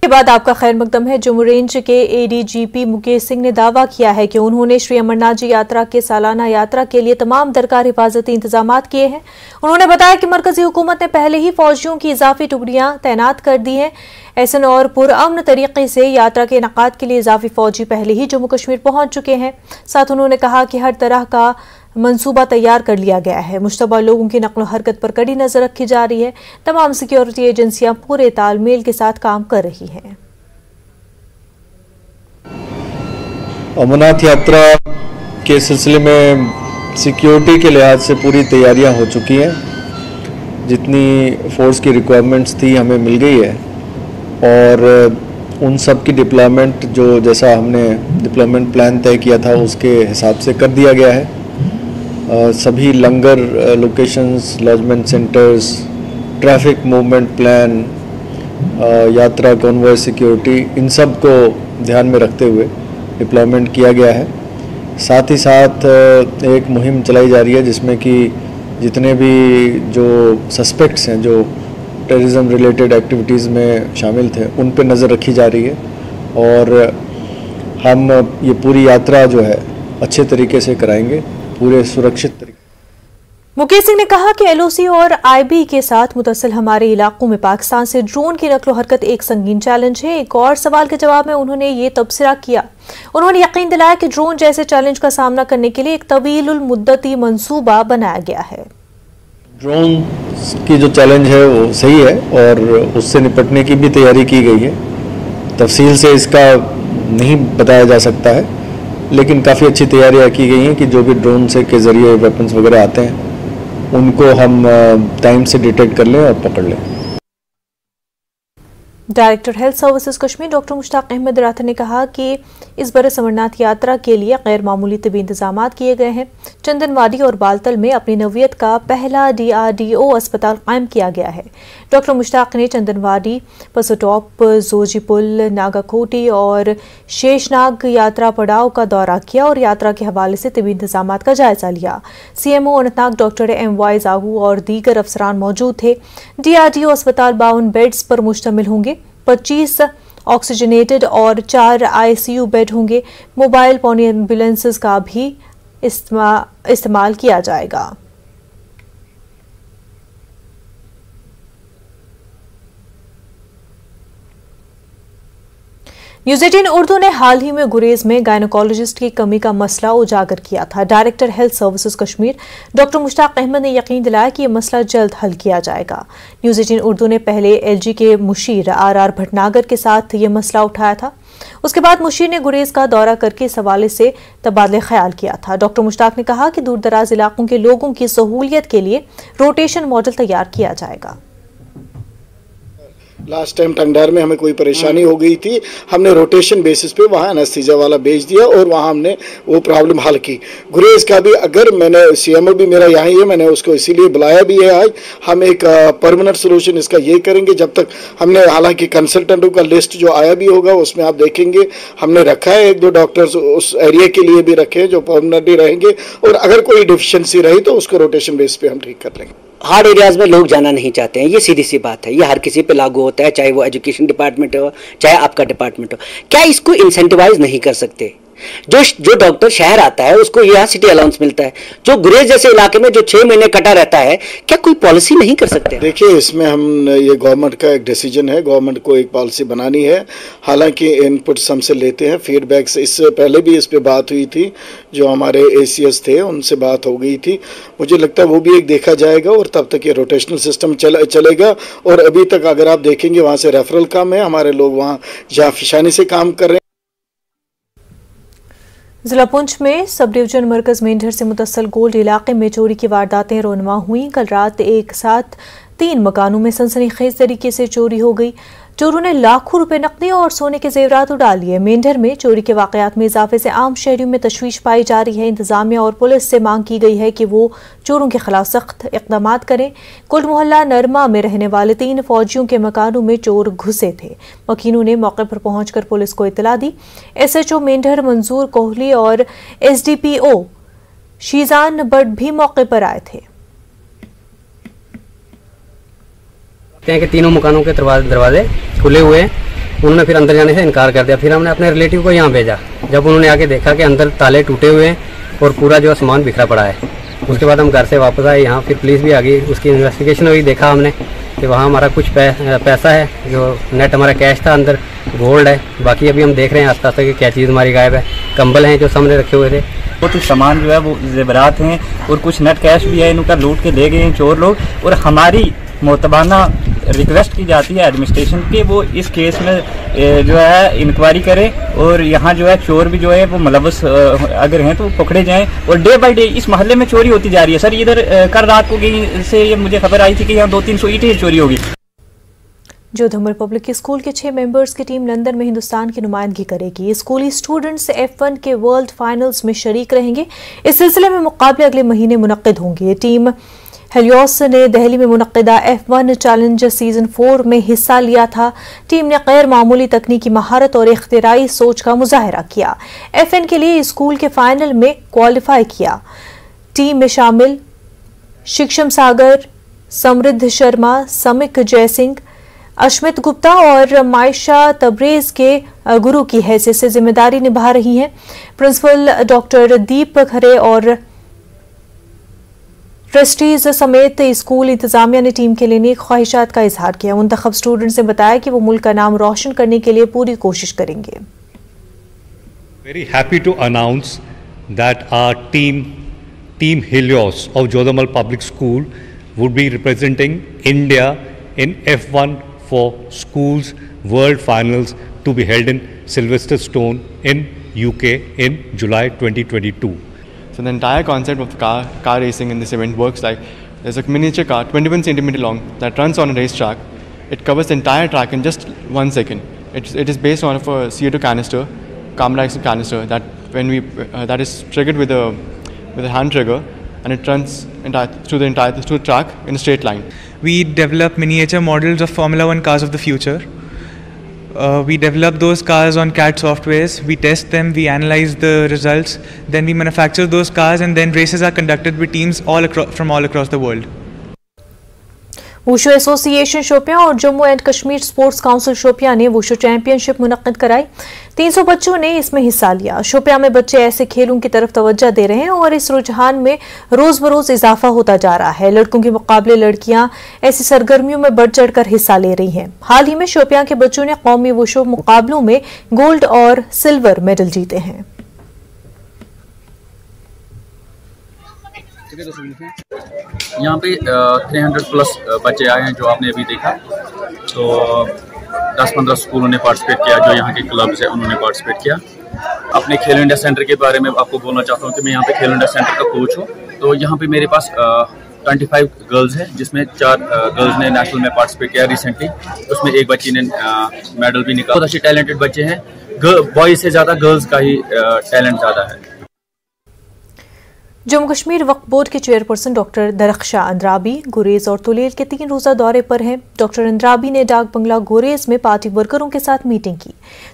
के बाद आपका खैर मकदम है। जम्मू रेंज के ADGP मुकेश सिंह ने दावा किया है कि उन्होंने श्री अमरनाथ जी यात्रा के सालाना यात्रा के लिए तमाम दरकार हिफाजती इंतजाम किए हैं। उन्होंने बताया कि मरकजी हुकूमत ने पहले ही फौजियों की इजाफी टुकड़ियां तैनात कर दी हैं। ऐसे और पुरअमन तरीके से यात्रा के इनकाद के लिए इजाफी फौजी पहले ही जम्मू कश्मीर पहुंच चुके हैं। साथ उन्होंने कहा कि हर तरह का मंसूबा तैयार कर लिया गया है। मुश्तबा लोगों की नकलो हरकत पर कड़ी नजर रखी जा रही है। तमाम सिक्योरिटी एजेंसियां पूरे तालमेल के साथ काम कर रही हैं। अमरनाथ यात्रा के सिलसिले में सिक्योरिटी के लिहाज से पूरी तैयारियां हो चुकी हैं। जितनी फोर्स की रिक्वायरमेंट्स थी हमें मिल गई है और उन सब की डिप्लॉयमेंट जो जैसा हमने डिप्लॉयमेंट प्लान तय किया था उसके हिसाब से कर दिया गया है। सभी langar locations, lodgement centres, traffic movement plan, yatra convoy security, इन सब को ध्यान में रखते हुए डिप्लॉयमेंट किया गया है। साथ ही साथ एक मुहिम चलाई जा रही है जिसमें कि जितने भी जो सस्पेक्ट्स हैं जो टेररिज्म रिलेटेड एक्टिविटीज़ में शामिल थे उन पर नज़र रखी जा रही है और हम ये पूरी यात्रा जो है अच्छे तरीके से कराएंगे, पूरे सुरक्षित तरीके। मुकेश सिंह ने कहा कि LOC और IB के साथ मुतसिल हमारे इलाकों में पाकिस्तान से ड्रोन की नकलो हरकत एक संगीन चैलेंज है। एक और सवाल के जवाब में उन्होंने ये तबसरा किया। उन्होंने यकीन दिलाया कि ड्रोन जैसे चैलेंज का सामना करने के लिए एक तवीलुल मुद्दती मंसूबा बनाया गया है। ड्रोन की जो चैलेंज है वो सही है और उससे निपटने की भी तैयारी की गई है। तफसील से इसका नहीं बताया जा सकता है लेकिन काफ़ी अच्छी तैयारियां की गई हैं कि जो भी ड्रोन से के ज़रिए वेपन्स वगैरह आते हैं उनको हम टाइम से डिटेक्ट कर लें और पकड़ लें। Director health services Kashmir doctor Mushtaq Ahmad Rathore ने कहा कि इस बरस अमरनाथ यात्रा के लिए गैर मामूली तबी इंतजाम किए गए हैं। चंदनवाड़ी और बालतल में अपनी नौयत का पहला DRDO अस्पताल कायम किया गया है। डॉक्टर मुश्ताक ने चंदनवाड़ी, पसोटॉप, जोजीपुल, नागाकोटी और शेषनाग यात्रा पड़ाव का दौरा किया और यात्रा के हवाले से तबी इंतजाम का जायजा लिया। CMO अनंतनाग डॉक्टर MY जाहू और दीगर अफसरान मौजूद थे। DRDO अस्पताल 52 बेड्स पर मुश्तमिल होंगे। 25 ऑक्सीजनेटेड और 4 ICU बेड होंगे। मोबाइल पॉनी एम्बुलेंसेस का भी इस्तेमाल किया जाएगा। न्यूज़ 18 उर्दू ने हाल ही में गुरेज में गायनोकोलॉजिस्ट की कमी का मसला उजागर किया था। Director health services Kashmir doctor Mushtaq Ahmad ने यकीन दिलाया कि यह मसला जल्द हल किया जाएगा। न्यूज़ 18 उर्दू ने पहले LG के मुशीर RR भटनागर के साथ ये मसला उठाया था। उसके बाद मुशीर ने गुरेज का दौरा करके इस हवाले से तबादले ख्याल किया था। डॉक्टर मुश्ताक ने कहा कि दूर दराज इलाकों के लोगों की सहूलियत के लिए रोटेशन मॉडल तैयार किया जाएगा। लास्ट टाइम टंगडार में हमें कोई परेशानी हो गई थी, हमने रोटेशन बेसिस पे वहाँ एनेस्थीसिया वाला भेज दिया और वहाँ हमने वो प्रॉब्लम हल की। गुरेज का भी अगर मैंने CMO भी मेरा यहाँ ही है, मैंने उसको इसीलिए बुलाया भी है आज। हम एक परमानेंट सोल्यूशन इसका ये करेंगे जब तक हमने, हालांकि कंसल्टेंटों का लिस्ट जो आया भी होगा उसमें आप देखेंगे हमने रखा है 1-2 डॉक्टर्स उस एरिया के लिए भी रखे हैं जो परमानेंटली रहेंगे और अगर कोई डिफिशिएंसी रही तो उसको रोटेशन बेस पे हम ठीक कर लेंगे। हार्ड एरियाज में लोग जाना नहीं चाहते हैं, ये सीधी सी बात है, ये हर किसी पे लागू होता है, चाहे वो एजुकेशन डिपार्टमेंट हो चाहे आपका डिपार्टमेंट हो। क्या इसको इंसेंटिवाइज नहीं कर सकते? जो डॉक्टर शहर आता है उसको यहाँ सिटी अलाउंस मिलता है, जो गुरेज जैसे इलाके में जो 6 महीने कटा रहता है, क्या कोई पॉलिसी नहीं कर सकते? देखिए इसमें हम, ये गवर्नमेंट का एक डिसीजन है, गवर्नमेंट को एक पॉलिसी बनानी है। हालांकि इनपुट्स हमसे लेते हैं, फीडबैक्स, इससे पहले भी इस पे बात हुई थी, जो हमारे ACS थे उनसे बात हो गई थी। मुझे लगता है वो भी एक देखा जाएगा और तब तक ये रोटेशनल सिस्टम चलेगा। और अभी तक अगर आप देखेंगे वहाँ से रेफरल कम है, हमारे लोग वहाँ जाफिशानी से काम कर रहे हैं। जिला पुंछ में सब डिवीजन मरकज मेंढर से मुतसल गोल्ड इलाके में चोरी की वारदातें रोनुमा हुई। कल रात एक साथ 3 मकानों में सनसनीखेज तरीके से चोरी हो गई। चोरों ने लाखों रुपए नकदी और सोने के जेवरात उड़ा लिए। मेंढर में चोरी के वाकयात में इजाफे से आम शहरियों में तशवीश पाई जा रही है। इंतजामिया और पुलिस से मांग की गई है कि वो चोरों के खिलाफ सख्त इकदाम करें। कुल मोहल्ला नरमा में रहने वाले 3 फौजियों के मकानों में चोर घुसे थे। वकीलों ने मौके पर पहुंचकर पुलिस को इतला दी। SHO मेंढर मंजूर कोहली और SDPO शीजान बट भी मौके पर आए थे। कि तीनों मकानों के दरवाजे खुले हुए हैं। उन्होंने फिर अंदर जाने से इनकार कर दिया। फिर हमने अपने रिलेटिव को यहाँ भेजा। जब उन्होंने आके देखा कि अंदर ताले टूटे हुए हैं और पूरा जो सामान बिखरा पड़ा है, उसके बाद हम घर से वापस आए यहाँ। फिर पुलिस भी आ गई, उसकी इन्वेस्टिगेशन हुई। देखा हमने कि वहाँ हमारा कुछ पैसा है, जो नेट हमारा कैश था, अंदर गोल्ड है। बाकी अभी हम देख रहे हैं आस्ते आस्ते कि क्या चीज़ हमारी गायब है। कंबल हैं जो सामने रखे हुए थे, वो कुछ सामान जो है वो जेवरात हैं और कुछ नेट कैश भी है, इनका लूट के ले गए हैं चोर लोग। और हमारी मोतबाना रिक्वेस्ट की जाती है एडमिनिस्ट्रेशन के वो इस केस में जो है इंक्वायरी करे और यहाँ जो है चोर भी जो है वो मुलव्वस अगर हैं तो पकड़े जाएं। और डे बाय डे इस मोहल्ले में चोरी होती जा रही है। सर इधर कल रात को से ये मुझे खबर आई थी कि यहाँ 200-300 ईंटें चोरी होगी। जोधपुर पब्लिक स्कूल के 6 मेंबर्स की टीम लंदन में हिंदुस्तान की नुमाइंदगी करेगी। स्कूली स्टूडेंट्स F1 के वर्ल्ड फाइनल्स में शरीक रहेंगे। इस सिलसिले में मुकाबले अगले महीने मुनक्किद होंगे। टीम हेलियोस ने दिल्ली में मुनक्किदा F1 चैलेंज सीजन 4 में हिस्सा लिया था। टीम ने गैर मामूली तकनीकी महारत और इख्तिराई सोच का मुजाहरा किया। F1 के लिए स्कूल के फाइनल में क्वालिफाई किया। टीम में शामिल शिक्षम सागर, समृद्ध शर्मा, समिक जयसिंह, अश्मित गुप्ता और मायशा तबरेज के गुरु की हैसियत से जिम्मेदारी निभा रही हैं। प्रिंसिपल डॉक्टर दीप खरे और ट्रस्टीज समेत स्कूल इंतजामिया ने टीम के लिए नेक ख्वाहिशात का इजहार किया। मुंतखब स्टूडेंट्स ने बताया कि वो मुल्क का नाम रोशन करने के लिए पूरी कोशिश करेंगे। Very happy to announce that our team Helios of Jodhamal Public School would be representing India in F1 for schools world finals to be held in Silverstone in UK in July 2022. So the entire concept of car racing in this event works like there's a miniature car 21 centimeter long that runs on a racetrack. It covers the entire track in just 1 second. It is based on a CO2 canister, carbon dioxide canister, that when we that is triggered with a hand trigger, and it runs through the track in a straight line. We develop miniature models of Formula 1 cars of the future. We develop those cars on CAD softwares, we test them, we analyze the results, then we manufacture those cars, and then races are conducted with teams from all across the world. Wushu association Shopian और Jammu and Kashmir sports council Shopian ने wushu championship मुनक्किद कराई। 300 बच्चों ने इसमें हिस्सा लिया। शोपियां में बच्चे ऐसे खेलों की तरफ तवज्जो दे रहे हैं और इस रुझान में रोज बरोज इजाफा होता जा रहा है। लड़कों के मुकाबले लड़कियां ऐसी सरगर्मियों में बढ़ चढ़कर हिस्सा ले रही हैं। हाल ही में शोपियां के बच्चों ने कौमी वुशु मुकाबलों में गोल्ड और सिल्वर मेडल जीते हैं। यहाँ पे 300 प्लस बच्चे आए हैं जो आपने अभी देखा। तो 10-15 स्कूलों ने पार्टिसिपेट किया, जो यहाँ के क्लब्स हैं उन्होंने पार्टिसिपेट किया। अपने खेलो इंडिया सेंटर के बारे में आपको बोलना चाहता हूँ कि मैं यहाँ पे खेलो इंडिया सेंटर का कोच हूँ। तो यहाँ पे मेरे पास 25 गर्ल्स हैं, जिसमें 4 गर्ल्स ने नेशनल में पार्टिसिपेट किया रिसेंटली। उसमें एक बच्ची ने मेडल भी निकाला। बहुत अच्छे टैलेंटेड बच्चे हैं, बॉयज से ज़्यादा गर्ल्स का ही टैलेंट ज़्यादा है। जम्मू कश्मीर वक्फ बोर्ड के चेयरपर्सन डॉक्टर दरख्शा अंद्राबी गुरेज और तुलेल के 3 रोज़ा दौरे पर हैं। डॉक्टर अंद्राबी ने डाक बंगला गुरेज में पार्टी वर्करों के साथ मीटिंग की।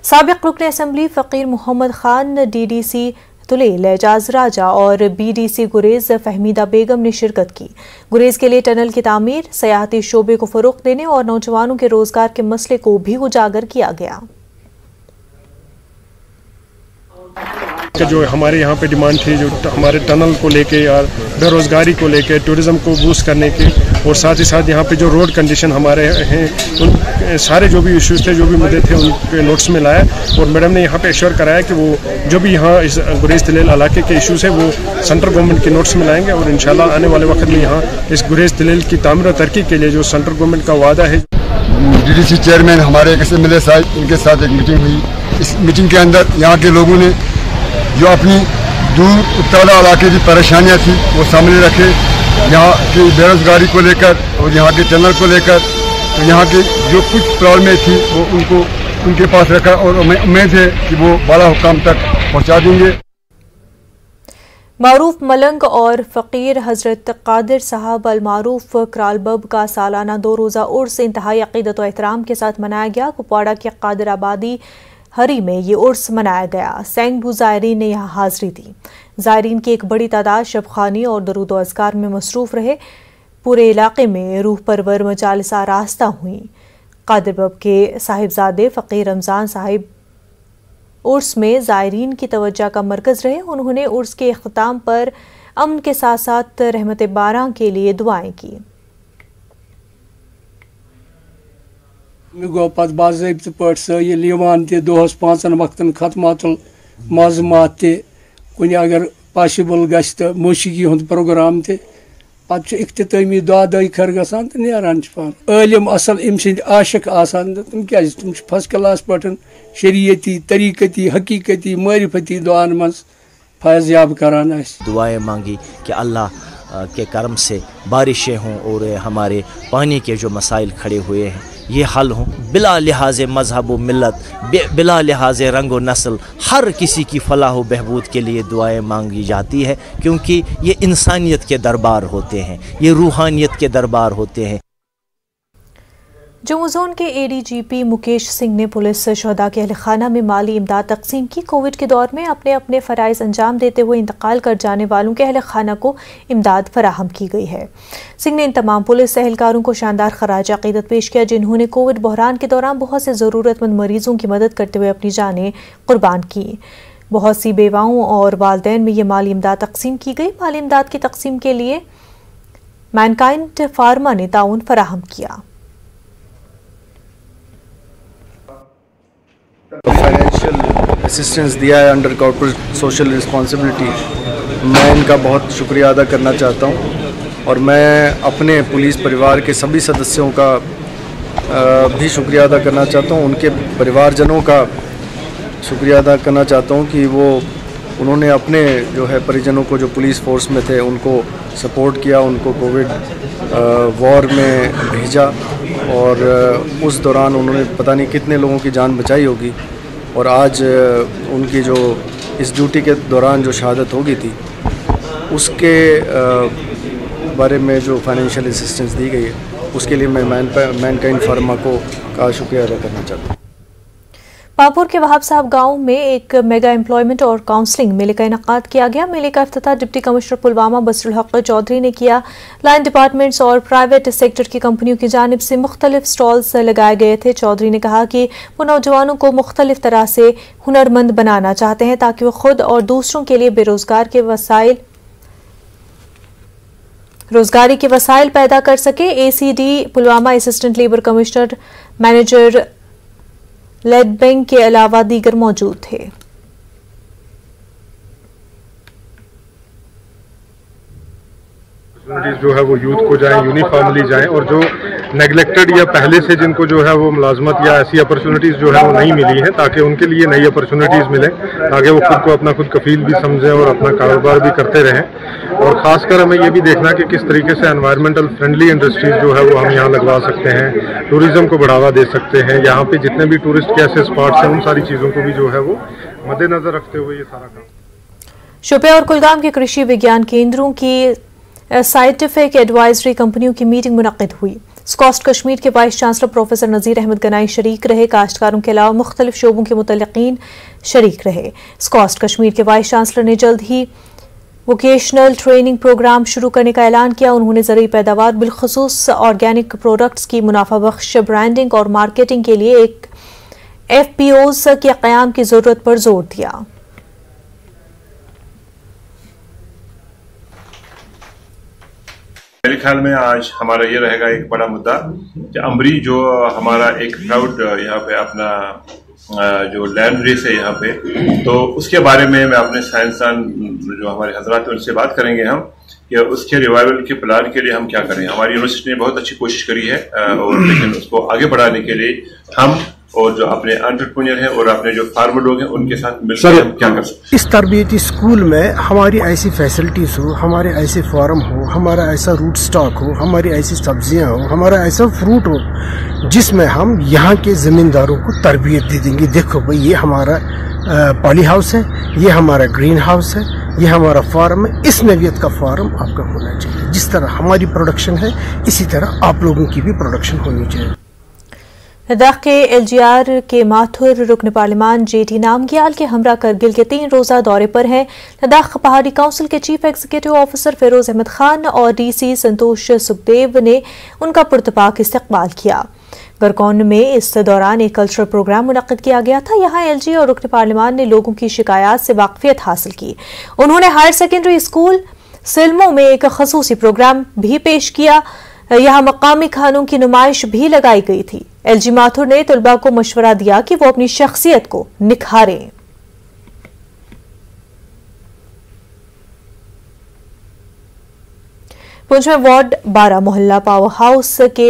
साबिक रुकन असम्बली फ़कीर मोहम्मद खान, DDC तुलेल एजाज राजा और BDC गुरेज फहमीदा बेगम ने शिरकत की। गुरेज के लिए टनल की तामीर, सयाहती शोबे को फ़रोग़ देने और नौजवानों के रोजगार के मसले को भी उजागर किया गया। जो हमारे यहाँ पे डिमांड थी, जो हमारे टनल को लेके या बेरोज़गारी को लेके, टूरिज़्म को बूस्ट करने के, और साथ ही साथ यहाँ पे जो रोड कंडीशन हमारे हैं, उन सारे जो भी इश्यूज़ थे, जो भी मुद्दे थे, उनके नोट्स में लाया। और मैडम ने यहाँ पे एश्योर कराया कि वो जो भी यहाँ इस गुरेज तिलेल इलाके के इश्यूज़ हैं वो सेंट्रल गवर्नमेंट के नोट्स में लाएंगे। और इंशाल्लाह आने वाले वक्त में यहाँ इस गुरेज तिलेल की तामीर और तरक्की के लिए जो सेंट्रल गवर्नमेंट का वादा है। DDC चेयरमैन हमारे MLA साहब, उनके साथ एक मीटिंग हुई। इस मीटिंग के अंदर यहाँ के लोगों ने जो अपनी दूर उत्तरवाला इलाके की परेशानियाँ थी वो सामने रखे, यहाँ की बेरोज़गारी को लेकर और यहाँ के टनल को लेकर। तो यहाँ की जो कुछ प्रॉब्लमें थी वो उनके पास रखा और उम्मीद है कि वो बड़ा हुकाम तक पहुँचा देंगे। मारूफ मलंग और फ़कीर हज़रत कादिर साहब अल मारूफ क्रालबब का सालाना 2 रोज़ा उर्स इंतहाई अक़ीदत और एहतराम के साथ मनाया गया। कुपवाड़ा के कादिर आबादी हरी में ये उर्स मनाया गया। सैकड़ों ज़ायरीन ने यहाँ हाज़िरी दी। ज़ायरीन की एक बड़ी तादाद शब ख़ानी और दरूद व अज़कार में मसरूफ़ रहे। पूरे इलाके में रूह परवर मजालिस आरास्ता हुई। कादिर बब के साहिबजादे फ़कीर रमज़ान साहिब उर्स में ज़ायरीन की तवज्जो का मरकज़ रहे। उन्होंने उर्स के इख्तिताम पर अमन के साथ साथ रहमत बारां के लिए दुआएं की। गो पत बाज़ाब्त पे सैल दोहस 5 वक्तन खतमातुल माज़मात कुन अगर पॉसिबल गश तो मौसीकी हुंद प्रोग्राम ते पे इख्तितामी दुआ दई खर गसान तो नेरान पान आलिम असल इम सिंद आशिक आसान तुम क्या तुम फर्स्ट क्लास पे शरीयती तरीकती हकीकती मारिफती दुआन मज फैज़याब करान। दुआएं मांगी कि अल्लाह के करम से बारिशें हों और हमारे पानी के जो मसाइल खड़े हुए हैं ये हल हों, बिला लिहाज मजहब व मिलत, बिला लिहाज रंग व नस्ल, हर किसी की फलाह व बहबूद के लिए दुआएं मांगी जाती है, क्योंकि ये इंसानियत के दरबार होते हैं, ये रूहानियत के दरबार होते हैं। जम्मू जोन के ADGP मुकेश सिंह ने पुलिस शहदा के अहल खाना में माली इमदाद तकसीम की। कोविड के दौर में अपने अपने फ़राइज़ अंजाम देते हुए इंतकाल कर जाने वालों के अहल खाना को इमदाद फराहम की गई है। सिंह ने इन तमाम पुलिस एहलकारों को शानदार खराज अक़ीदत पेश किया, जिन्होंने कोविड बहरान के दौरान बहुत से ज़रूरतमंद मरीजों की मदद करते हुए अपनी जानें कुर्बान की। बहुत सी बेवाओं और वालदैन में ये माली इमदाद तकसीम की गई। माली इमदाद की तकसीम के लिए मैनकाइंड फार्मा ने ताउन फराहम किया। फाइनेंशियल असिस्टेंस दिया है अंडर कॉर्पोरेट सोशल रिस्पॉन्सिबिलिटी, मैं इनका बहुत शुक्रिया अदा करना चाहता हूं। और मैं अपने पुलिस परिवार के सभी सदस्यों का भी शुक्रिया अदा करना चाहता हूं, उनके परिवारजनों का शुक्रिया अदा करना चाहता हूं कि उन्होंने अपने जो है परिजनों को जो पुलिस फोर्स में थे उनको सपोर्ट किया, उनको कोविड वॉर में भेजा और उस दौरान उन्होंने पता नहीं कितने लोगों की जान बचाई होगी। और आज उनकी जो इस ड्यूटी के दौरान जो शहादत हो गई थी उसके बारे में जो फाइनेंशियल असिस्टेंस दी गई है उसके लिए मैं मैनकाइंड फार्मा का शुक्रिया अदा करना चाहता हूँ। पापुर के वहाब साहब गांव में एक मेगा एम्प्लॉयमेंट और काउंसलिंग मेले का इनेकाद किया गया। मेले का इफ्तिताह डिप्टी कमिश्नर पुलवामा बसरुल हक चौधरी ने किया। लाइन डिपार्टमेंट्स और प्राइवेट सेक्टर की कंपनियों की जानिब से मुख्तलिफ स्टॉल्स लगाए गए थे। चौधरी ने कहा कि वो नौजवानों को मुख्तलिफ तरह से हुनरमंद बनाना चाहते हैं ताकि वो खुद और दूसरों के लिए रोजगारी के वसाइल पैदा कर सके। ACD Pulwama assistant labour commissioner manager lead bank के अलावा दीगर मौजूद थे। जो है वो यूथ को जाएं, यूनिफॉर्मली जाएं, और जो नेग्लेक्टेड या पहले से जिनको जो है वो मुलाजमत या ऐसी अपॉर्चुनिटीज़ जो है वो नहीं मिली है, ताकि उनके लिए नई अपॉर्चुनिटीज़ मिले, ताकि वो खुद को अपना खुद कफील भी समझें और अपना कारोबार भी करते रहें। और ख़ासकर हमें ये भी देखना कि किस तरीके से एनवायरमेंटल फ्रेंडली इंडस्ट्रीज़ जो है वो हम यहाँ लगवा सकते हैं, टूरिज़्म को बढ़ावा दे सकते हैं। यहाँ पे जितने भी टूरिस्ट के ऐसे स्पॉट्स हैं उन सारी चीज़ों को भी जो है वो मद्देनज़र रखते हुए ये सारा काम। शोपियां और कुलगाम के कृषि विज्ञान केंद्रों की साइंटिफिक एडवाइजरी कंपनियों की मीटिंग मुनक्किद हुई। स्कॉस्ट कश्मीर के वाइस चांसलर प्रोफेसर नज़ीर अहमद गनाई शरीक रहे। काश्तकारों के अलावा मुख्तलिफ शोबों के मुतल्लिकीन शरीक रहे। स्कॉस्ट कश्मीर के वाइस चांसलर ने जल्द ही वोकेशनल ट्रेनिंग प्रोग्राम शुरू करने का ऐलान किया। उन्होंने ज़रूरी पैदावार बिलखुसूस ऑर्गेनिक प्रोडक्ट्स की मुनाफा बख्श ब्रांडिंग और मार्केटिंग के लिए एक FPOs के क़याम की ज़रूरत पर जोर दिया। मेरे ख्याल में आज हमारा ये रहेगा एक बड़ा मुद्दा कि अम्बरी जो हमारा एक प्राउड यहाँ पे अपना जो लैंड रेस है यहाँ पे, तो उसके बारे में मैं अपने साइंसदान जो हमारे हजरात उनसे बात करेंगे हम कि उसके रिवाइवल के प्लान के लिए हम क्या करें। हमारी यूनिवर्सिटी ने बहुत अच्छी कोशिश करी है और लेकिन उसको आगे बढ़ाने के लिए हम और जो अपने एंटरप्रेन्योर हैं और अपने जो फार्मर लोग हैं उनके साथ मिलकर हम क्या कर सकते हैं। इस तरबियती स्कूल में हमारी ऐसी फैसिलिटीज़ हो, हमारे ऐसे फार्म हो, हमारा ऐसा रूट स्टॉक हो, हमारी ऐसी सब्जियां हो, हमारा ऐसा फ्रूट हो जिसमें हम यहाँ के ज़मींदारों को तरबियत दे देंगे। देखो भाई ये हमारा पॉली हाउस है, ये हमारा ग्रीन हाउस है, ये हमारा फार्म है, इस नवियत का फार्म आपका होना चाहिए। जिस तरह हमारी प्रोडक्शन है इसी तरह आप लोगों की भी प्रोडक्शन होनी चाहिए। लद्दाख के LGR के माथुर रुकन पार्लिमान JT नामग्याल के हमरा करगिल के 3 रोज़ा दौरे पर हैं। लद्दाख पहाड़ी काउंसिल के chief executive officer Firoz Ahmad Khan और DC संतोष सुखदेव ने उनका पुरतपाक इस्तकबाल किया। गरकौन में इस दौरान एक कल्चरल प्रोग्राम मुनक्किद किया गया था। यहाँ LG और रुकन पार्लिमान ने लोगों की शिकायत से वाकफियत हासिल की। उन्होंने हायर सेकेंडरी स्कूल सिल्मो में एक खसूसी प्रोग्राम भी पेश किया। यहाँ मकामी खानों की नुमाइश भी लगाई गई थी। LG माथुर ने तलबा को मशवरा दिया कि वो अपनी शख्सियत को निखारें। पुंछ में वार्ड 12 मोहल्ला पावर हाउस के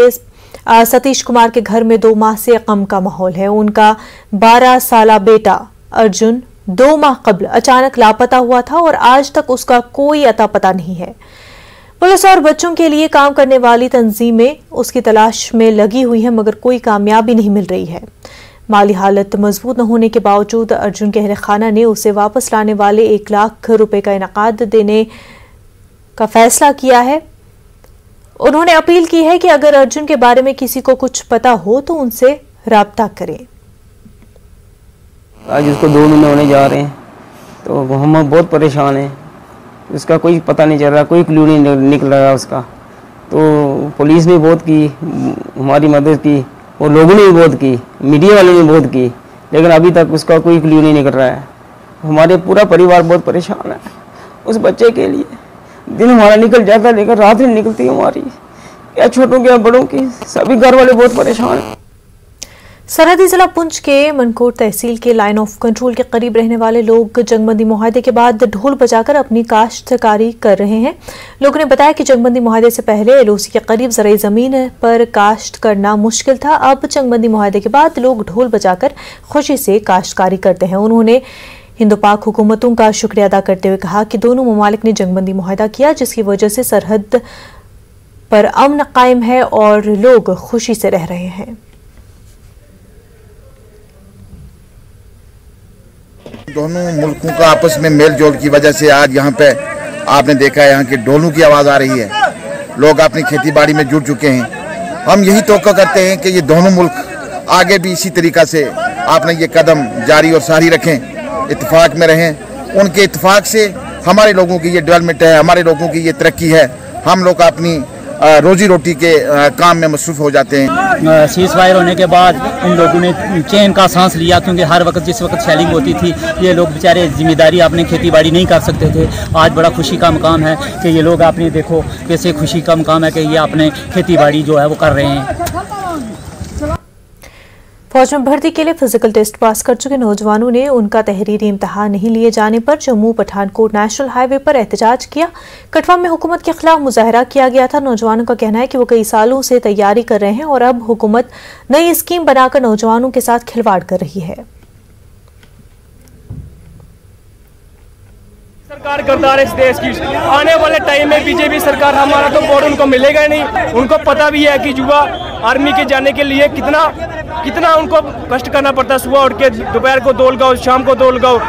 सतीश कुमार के घर में 2 माह से गम का माहौल है। उनका 12 साला बेटा अर्जुन 2 माह कबल अचानक लापता हुआ था और आज तक उसका कोई अता पता नहीं है। पुलिस और बच्चों के लिए काम करने वाली तंजीमें उसकी तलाश में लगी हुई हैं मगर कोई कामयाबी नहीं मिल रही है। माली हालत मजबूत न होने के बावजूद अर्जुन के अहले खाना ने उसे वापस लाने वाले 1 लाख रुपए का इनाकाद देने का फैसला किया है। उन्होंने अपील की है कि अगर अर्जुन के बारे में किसी को कुछ पता हो तो उनसे राब्ता करें। आज उसको 2 महीने होने जा रहे हैं तो हम बहुत परेशान हैं। उसका कोई पता नहीं चल रहा, कोई क्लू नहीं निकल रहा उसका। तो पुलिस ने बहुत की, हमारी मदद की और लोगों ने भी बहुत की, मीडिया वालों ने बहुत की, लेकिन अभी तक उसका कोई क्लू नहीं निकल रहा है। हमारे पूरा परिवार बहुत परेशान है उस बच्चे के लिए। दिन हमारा निकल जाता है लेकिन रात नहीं निकलती हमारी, या छोटों की या बड़ों की, सभी घर वाले बहुत परेशान हैं। सरहदी जिला पुंछ के मनकोट तहसील के लाइन ऑफ कंट्रोल के करीब रहने वाले लोग जंगबंदी मुआहदे के बाद ढोल बजाकर अपनी काश्तकारी कर रहे हैं। लोगों ने बताया कि जंगबंदी मुआहदे से पहले LOC के करीब ज़राई ज़मीन पर काश्त करना मुश्किल था। अब जंगबंदी मुआहदे के बाद लोग ढोल बजाकर खुशी से काश्तकारी करते हैं। उन्होंने हिंदो पाक हुकूमतों का शुक्रिया अदा करते हुए कहा कि दोनों ममालिक ने जंगबंदी मुआहदा किया, जिसकी वजह से सरहद पर अमन कायम है और लोग खुशी से रह रहे हैं। दोनों मुल्कों का आपस में मेल जोल की वजह से आज यहाँ पे आपने देखा है यहाँ के ढोलों की आवाज़ आ रही है, लोग अपनी खेती बाड़ी में जुट चुके हैं। हम यही तवक्को करते हैं कि ये दोनों मुल्क आगे भी इसी तरीक़ा से आपने ये कदम जारी और सारी रखें, इत्तेफाक में रहें। उनके इत्तेफाक से हमारे लोगों की ये डेवलपमेंट है, हमारे लोगों की ये तरक्की है, हम लोग अपनी रोजी रोटी के काम में मसरूफ़ हो जाते हैं। सीज़ फायर होने के बाद इन लोगों ने चैन का सांस लिया, क्योंकि हर वक्त जिस वक्त शेलिंग होती थी ये लोग बेचारे जिम्मेदारी अपनी खेती बाड़ी नहीं कर सकते थे। आज बड़ा खुशी का मकाम है कि ये लोग आपने देखो कैसे खुशी का मकाम है कि ये अपने खेती बाड़ी जो है वो कर रहे हैं। फौज में भर्ती के लिए फिजिकल टेस्ट पास कर चुके नौजवानों ने उनका तहरीरी इम्तिहान नहीं लिए जाने पर जम्मू पठानकोट नेशनल हाईवे पर एहतजाज किया। कठवा में हुकूमत के खिलाफ मुजाहरा किया गया था। नौजवानों का कहना है कि वो कई सालों से तैयारी कर रहे हैं और अब हुकूमत नई स्कीम बनाकर नौजवानों के साथ खिलवाड़ कर रही है। सरकार करदार इस देश की, आने वाले टाइम में बीजेपी सरकार हमारा तो वोट उनको मिलेगा ही नहीं। उनको पता भी है कि युवा आर्मी के जाने के लिए कितना उनको कष्ट करना पड़ता है। सुबह उठ के दोपहर को दौड़ गाओ, शाम को दौड़ गाओ,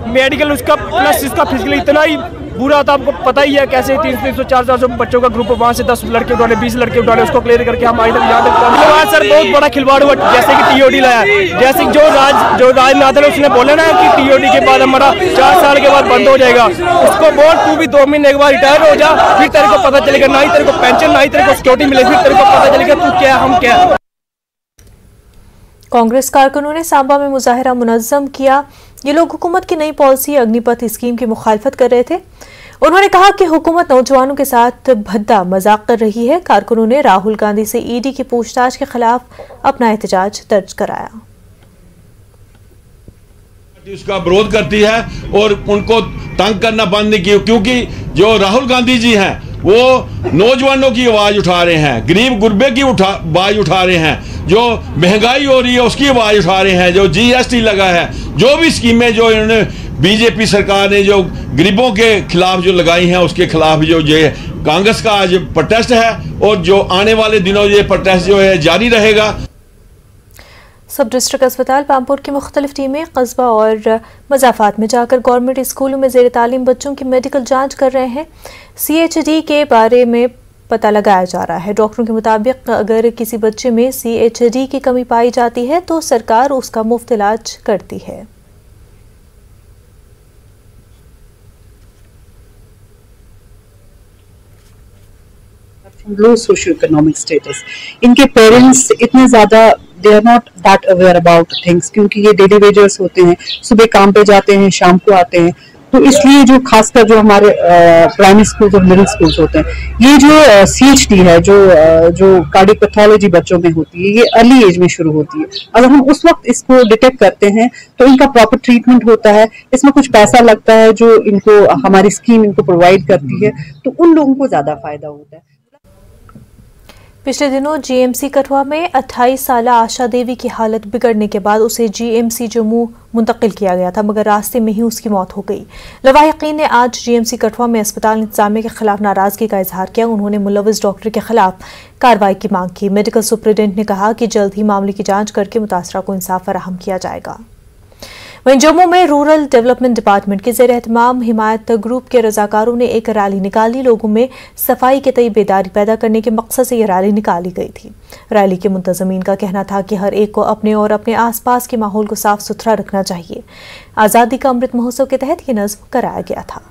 मेडिकल उसका प्लस इसका फिजिकल इतना ही बुरा था। आपको पता ही है कैसे 300 400 बच्चों का ग्रुप, वहाँ से 10 लड़के उठाने, 20 लड़के उठाने, उसको क्लियर करके हम आज तक यहाँ तक सर बहुत बड़ा खिलवाड़ हुआ। जैसे कि टीओडी लाया, जैसे जो राजनाथ ने उसने बोला ना कि टीओडी के बाद हमारा 4 साल के बाद बंद हो जाएगा, उसको बोल तू भी 2 महीने के बाद रिटायर हो जा, फिर तेरे को पता चलेगा, ना ही तेरे को पेंशन ना ही तेरे को सिक्योरिटी मिलेगी, फिर तेरे को पता चलेगा तू क्या हम क्या। कांग्रेस कारकुनों ने सांबा में मुजाहरा मुनज़्ज़म किया। ये लोग हुकूमत की नई पॉलिसी अग्निपथ स्कीम की मुखालफत कर रहे थे। उन्होंने कहा कि हुकूमत नौजवानों के साथ भद्दा मजाक कर रही है। कारकुनों ने राहुल गांधी से ईडी की पूछताछ के खिलाफ अपना एहतजाज दर्ज कराया। उसका विरोध करती है और उनको तंग करना बंद नहीं किया, क्योंकि जो राहुल गांधी जी हैं वो नौजवानों की आवाज उठा रहे हैं, गरीब गुरबे की आवाज उठा रहे हैं, जो महंगाई हो रही है उसकी आवाज उठा रहे हैं, जो जीएसटी लगा है, जो भी स्कीमें जो इन्होंने बीजेपी सरकार ने जो गरीबों के खिलाफ जो लगाई हैं उसके खिलाफ जो ये कांग्रेस का आज प्रोटेस्ट है और जो आने वाले दिनों ये प्रोटेस्ट जो है जारी रहेगा। सब डिस्ट्रिक्ट अस्पताल पामपुर की मुख्तलिफ टीमें कस्बा और मजाफात में जाकर गवर्नमेंट स्कूलों में ज़ेर तालीम बच्चों की मेडिकल जांच कर रहे हैं। CHD के बारे में पता लगाया जा रहा है। डॉक्टरों के मुताबिक अगर किसी बच्चे में CHD की कमी पाई जाती है तो सरकार उसका मुफ्त इलाज करती है। low socio-economic status. इनके पेरेंट्स इतने ज़्यादा they are not that aware about things, क्योंकि ये डेली वेजर्स होते हैं, सुबह काम पे जाते हैं, शाम को आते हैं, तो इसलिए जो खासकर जो हमारे प्राइमरी स्कूल और मिडिल स्कूल्स होते हैं, ये जो CHD है जो कार्डियक पैथोलॉजी बच्चों में होती है, ये अर्ली एज में शुरू होती है। अगर हम उस वक्त इसको डिटेक्ट करते हैं तो इनका प्रॉपर ट्रीटमेंट होता है। इसमें कुछ पैसा लगता है जो इनको हमारी स्कीम इनको प्रोवाइड करती है, तो उन लोगों को ज्यादा फायदा होता है। पिछले दिनों GMC कठवा में 28 साला आशा देवी की हालत बिगड़ने के बाद उसे GMC जम्मू मुंतकिल किया गया था, मगर रास्ते में ही उसकी मौत हो गई। लवाहिकीन ने आज GMC कठवा में अस्पताल इंतजामिया के खिलाफ नाराजगी का इजहार किया। उन्होंने मुलविस डॉक्टर के खिलाफ कार्रवाई की मांग की। मेडिकल सुपरिटेंडेंट ने कहा कि जल्द ही मामले की जाँच करके मुतासरा को इंसाफ फराहम किया जाएगा। वहीं जम्मू में रूरल डेवलपमेंट डिपार्टमेंट के ज़ेर एहतमाम हिमायत ग्रुप के रजाकारों ने एक रैली निकाली। लोगों में सफाई के तई बेदारी पैदा करने के मकसद से यह रैली निकाली गई थी। रैली के मुंतज़मीन का कहना था कि हर एक को अपने और अपने आसपास के माहौल को साफ सुथरा रखना चाहिए। आज़ादी का अमृत महोत्सव के तहत ये नज़्म कराया गया था।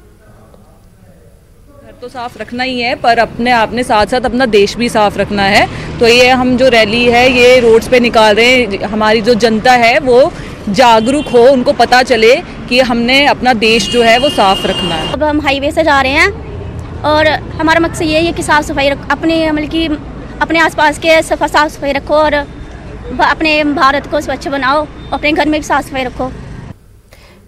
तो साफ रखना ही है, पर अपने साथ साथ अपना देश भी साफ रखना है। तो ये हम जो रैली है ये रोड्स पे निकाल रहे हैं। हमारी जो जनता है वो जागरूक हो, उनको पता चले कि हमने अपना देश जो है वो साफ रखना है। अब हम हाईवे से जा रहे हैं और हमारा मकसद ये है कि साफ सफाई अपने आसपास के साफ सफाई रखो और अपने भारत को स्वच्छ बनाओ, अपने घर में भी साफ सफाई रखो।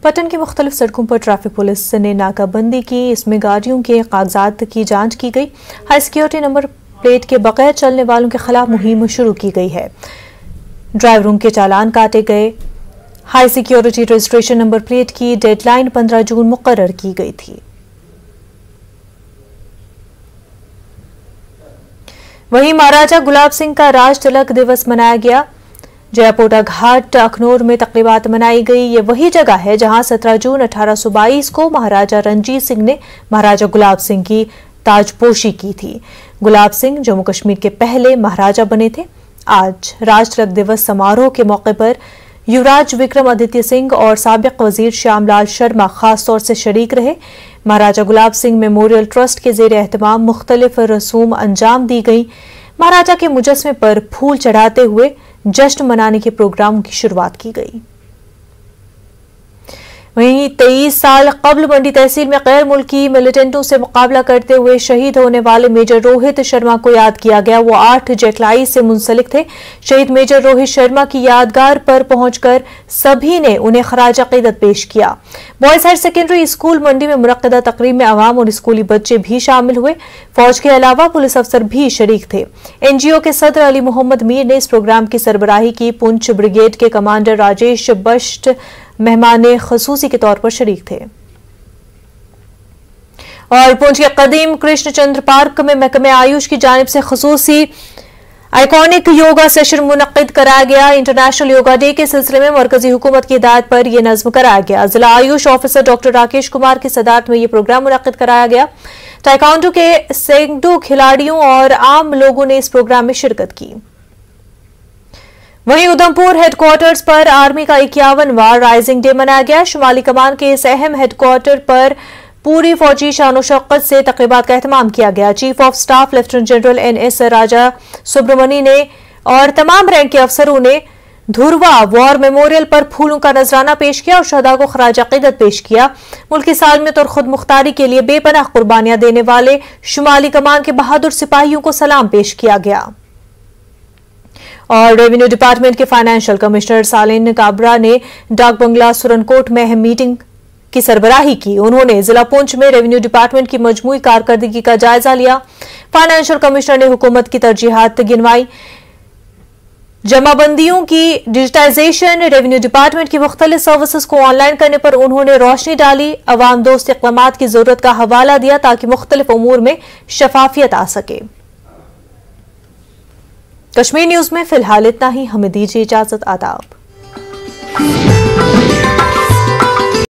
पटन की मुख्तलिफ सड़कों पर ट्रैफिक पुलिस ने नाकाबंदी की। इसमें गाड़ियों के कागजात की जांच की गई। हाई सिक्योरिटी नंबर प्लेट के बगैर चलने वालों के खिलाफ मुहिम शुरू की गई है। ड्राइवरों के चालान काटे गए। High security registration number plate की डेडलाइन 15 जून मुकर्रर की गई थी। वहीं महाराजा गुलाब सिंह का राज तिलक दिवस मनाया गया। जयापोटा घाट अखनूर में तकरीबात मनाई गई। ये वही जगह है जहां 17 जून 1822 को महाराजा रणजीत सिंह ने महाराजा गुलाब सिंह की ताजपोशी की थी। गुलाब सिंह जम्मू कश्मीर के पहले महाराजा बने थे। आज राज तिलक दिवस समारोह के मौके पर युवराज विक्रमादित्य सिंह और साबिक वजीर श्यामलाल शर्मा खास तौर से शरीक रहे। महाराजा गुलाब सिंह मेमोरियल ट्रस्ट के जेर एहतमाम मुख्तलिफ रसूम अंजाम दी गई। महाराजा के मुजस्मे पर फूल चढ़ाते हुए जश्न मनाने के प्रोग्रामों की शुरुआत की गई। वहीं 23 साल कबल मंडी तहसील में गैर मुल्की मिलिटेंटों से मुकाबला करते हुए शहीद होने वाले मेजर रोहित शर्मा को याद किया गया। वो 8 जेटलाई से मुंसलिक थे। शहीद मेजर रोहित शर्मा की यादगार पर पहुंचकर सभी ने उन्हें खराज अकीदत पेश किया। बॉयज हायर सेकेंडरी स्कूल मंडी में मुनक्किदा तकरीब में अवाम और स्कूली बच्चे भी शामिल हुए। फौज के अलावा पुलिस अफसर भी शरीक थे। NGO के सदर अली मोहम्मद मीर ने इस प्रोग्राम की सरबराही की। पुंछ ब्रिगेड के कमांडर राजेश बश्ट मेहमान खसूसी के तौर पर शरीक थे। और पुंछ के कदीम कृष्णचंद्र पार्क में महकमे आयुष की जानिब से खसूसी आइकॉनिक योगा सेशन मुनक्किद कराया गया। इंटरनेशनल योगा डे के सिलसिले में मरकजी हुकूमत की हिदायत पर यह नज्म कराया गया। जिला आयुष ऑफिसर डॉक्टर राकेश कुमार की सदारत में यह प्रोग्राम मुनक्किद कराया गया। ताइक्वांडो के सैकड़ों खिलाड़ियों और आम लोगों ने इस प्रोग्राम में शिरकत की। वहीं उधमपुर हेडक्वार्टर्स पर आर्मी का 51वां राइजिंग डे मनाया गया। शुमाली कमान के इस अहम हेडक्वार्टर पर पूरी फौजी शान शौकत से तकरीबात का एहतमाम किया गया। Chief of staff lieutenant general NS राजा सुब्रमणी ने और तमाम रैंक के अफसरों ने धुरवा वॉर मेमोरियल पर फूलों का नजराना पेश किया और शहदा को खराज अकीदत पेश किया। मुल्की सालमियत और खुद मुख्तारी के लिए बेपनाह कुर्बानियां देने वाले शुमाली कमान के बहादुर सिपाहियों को सलाम पेश किया गया। और रेवेन्यू डिपार्टमेंट के फाइनेंशियल कमिश्नर सालिन काबरा ने डाक बंगला सुरनकोट में अहम मीटिंग की सरबराही की। उन्होंने जिला पुंछ में रेवेन्यू डिपार्टमेंट की मजमूई कारकर्दगी का जायजा लिया। फाइनेंशियल कमिश्नर ने हुकूमत की तरजीहात गिनवाई। जमाबंदियों की डिजिटाइजेशन, रेवेन्यू डिपार्टमेंट की मुख्तलिफ सर्विसेज को ऑनलाइन करने पर उन्होंने रोशनी डाली। अवाम दोस्त इक़दामात की जरूरत का हवाला दिया ताकि मुख्तलिफ उमूर में शफाफियत आ सके। कश्मीर न्यूज में फिलहाल इतना ही। हमें दीजिए इजाजत। आदाब।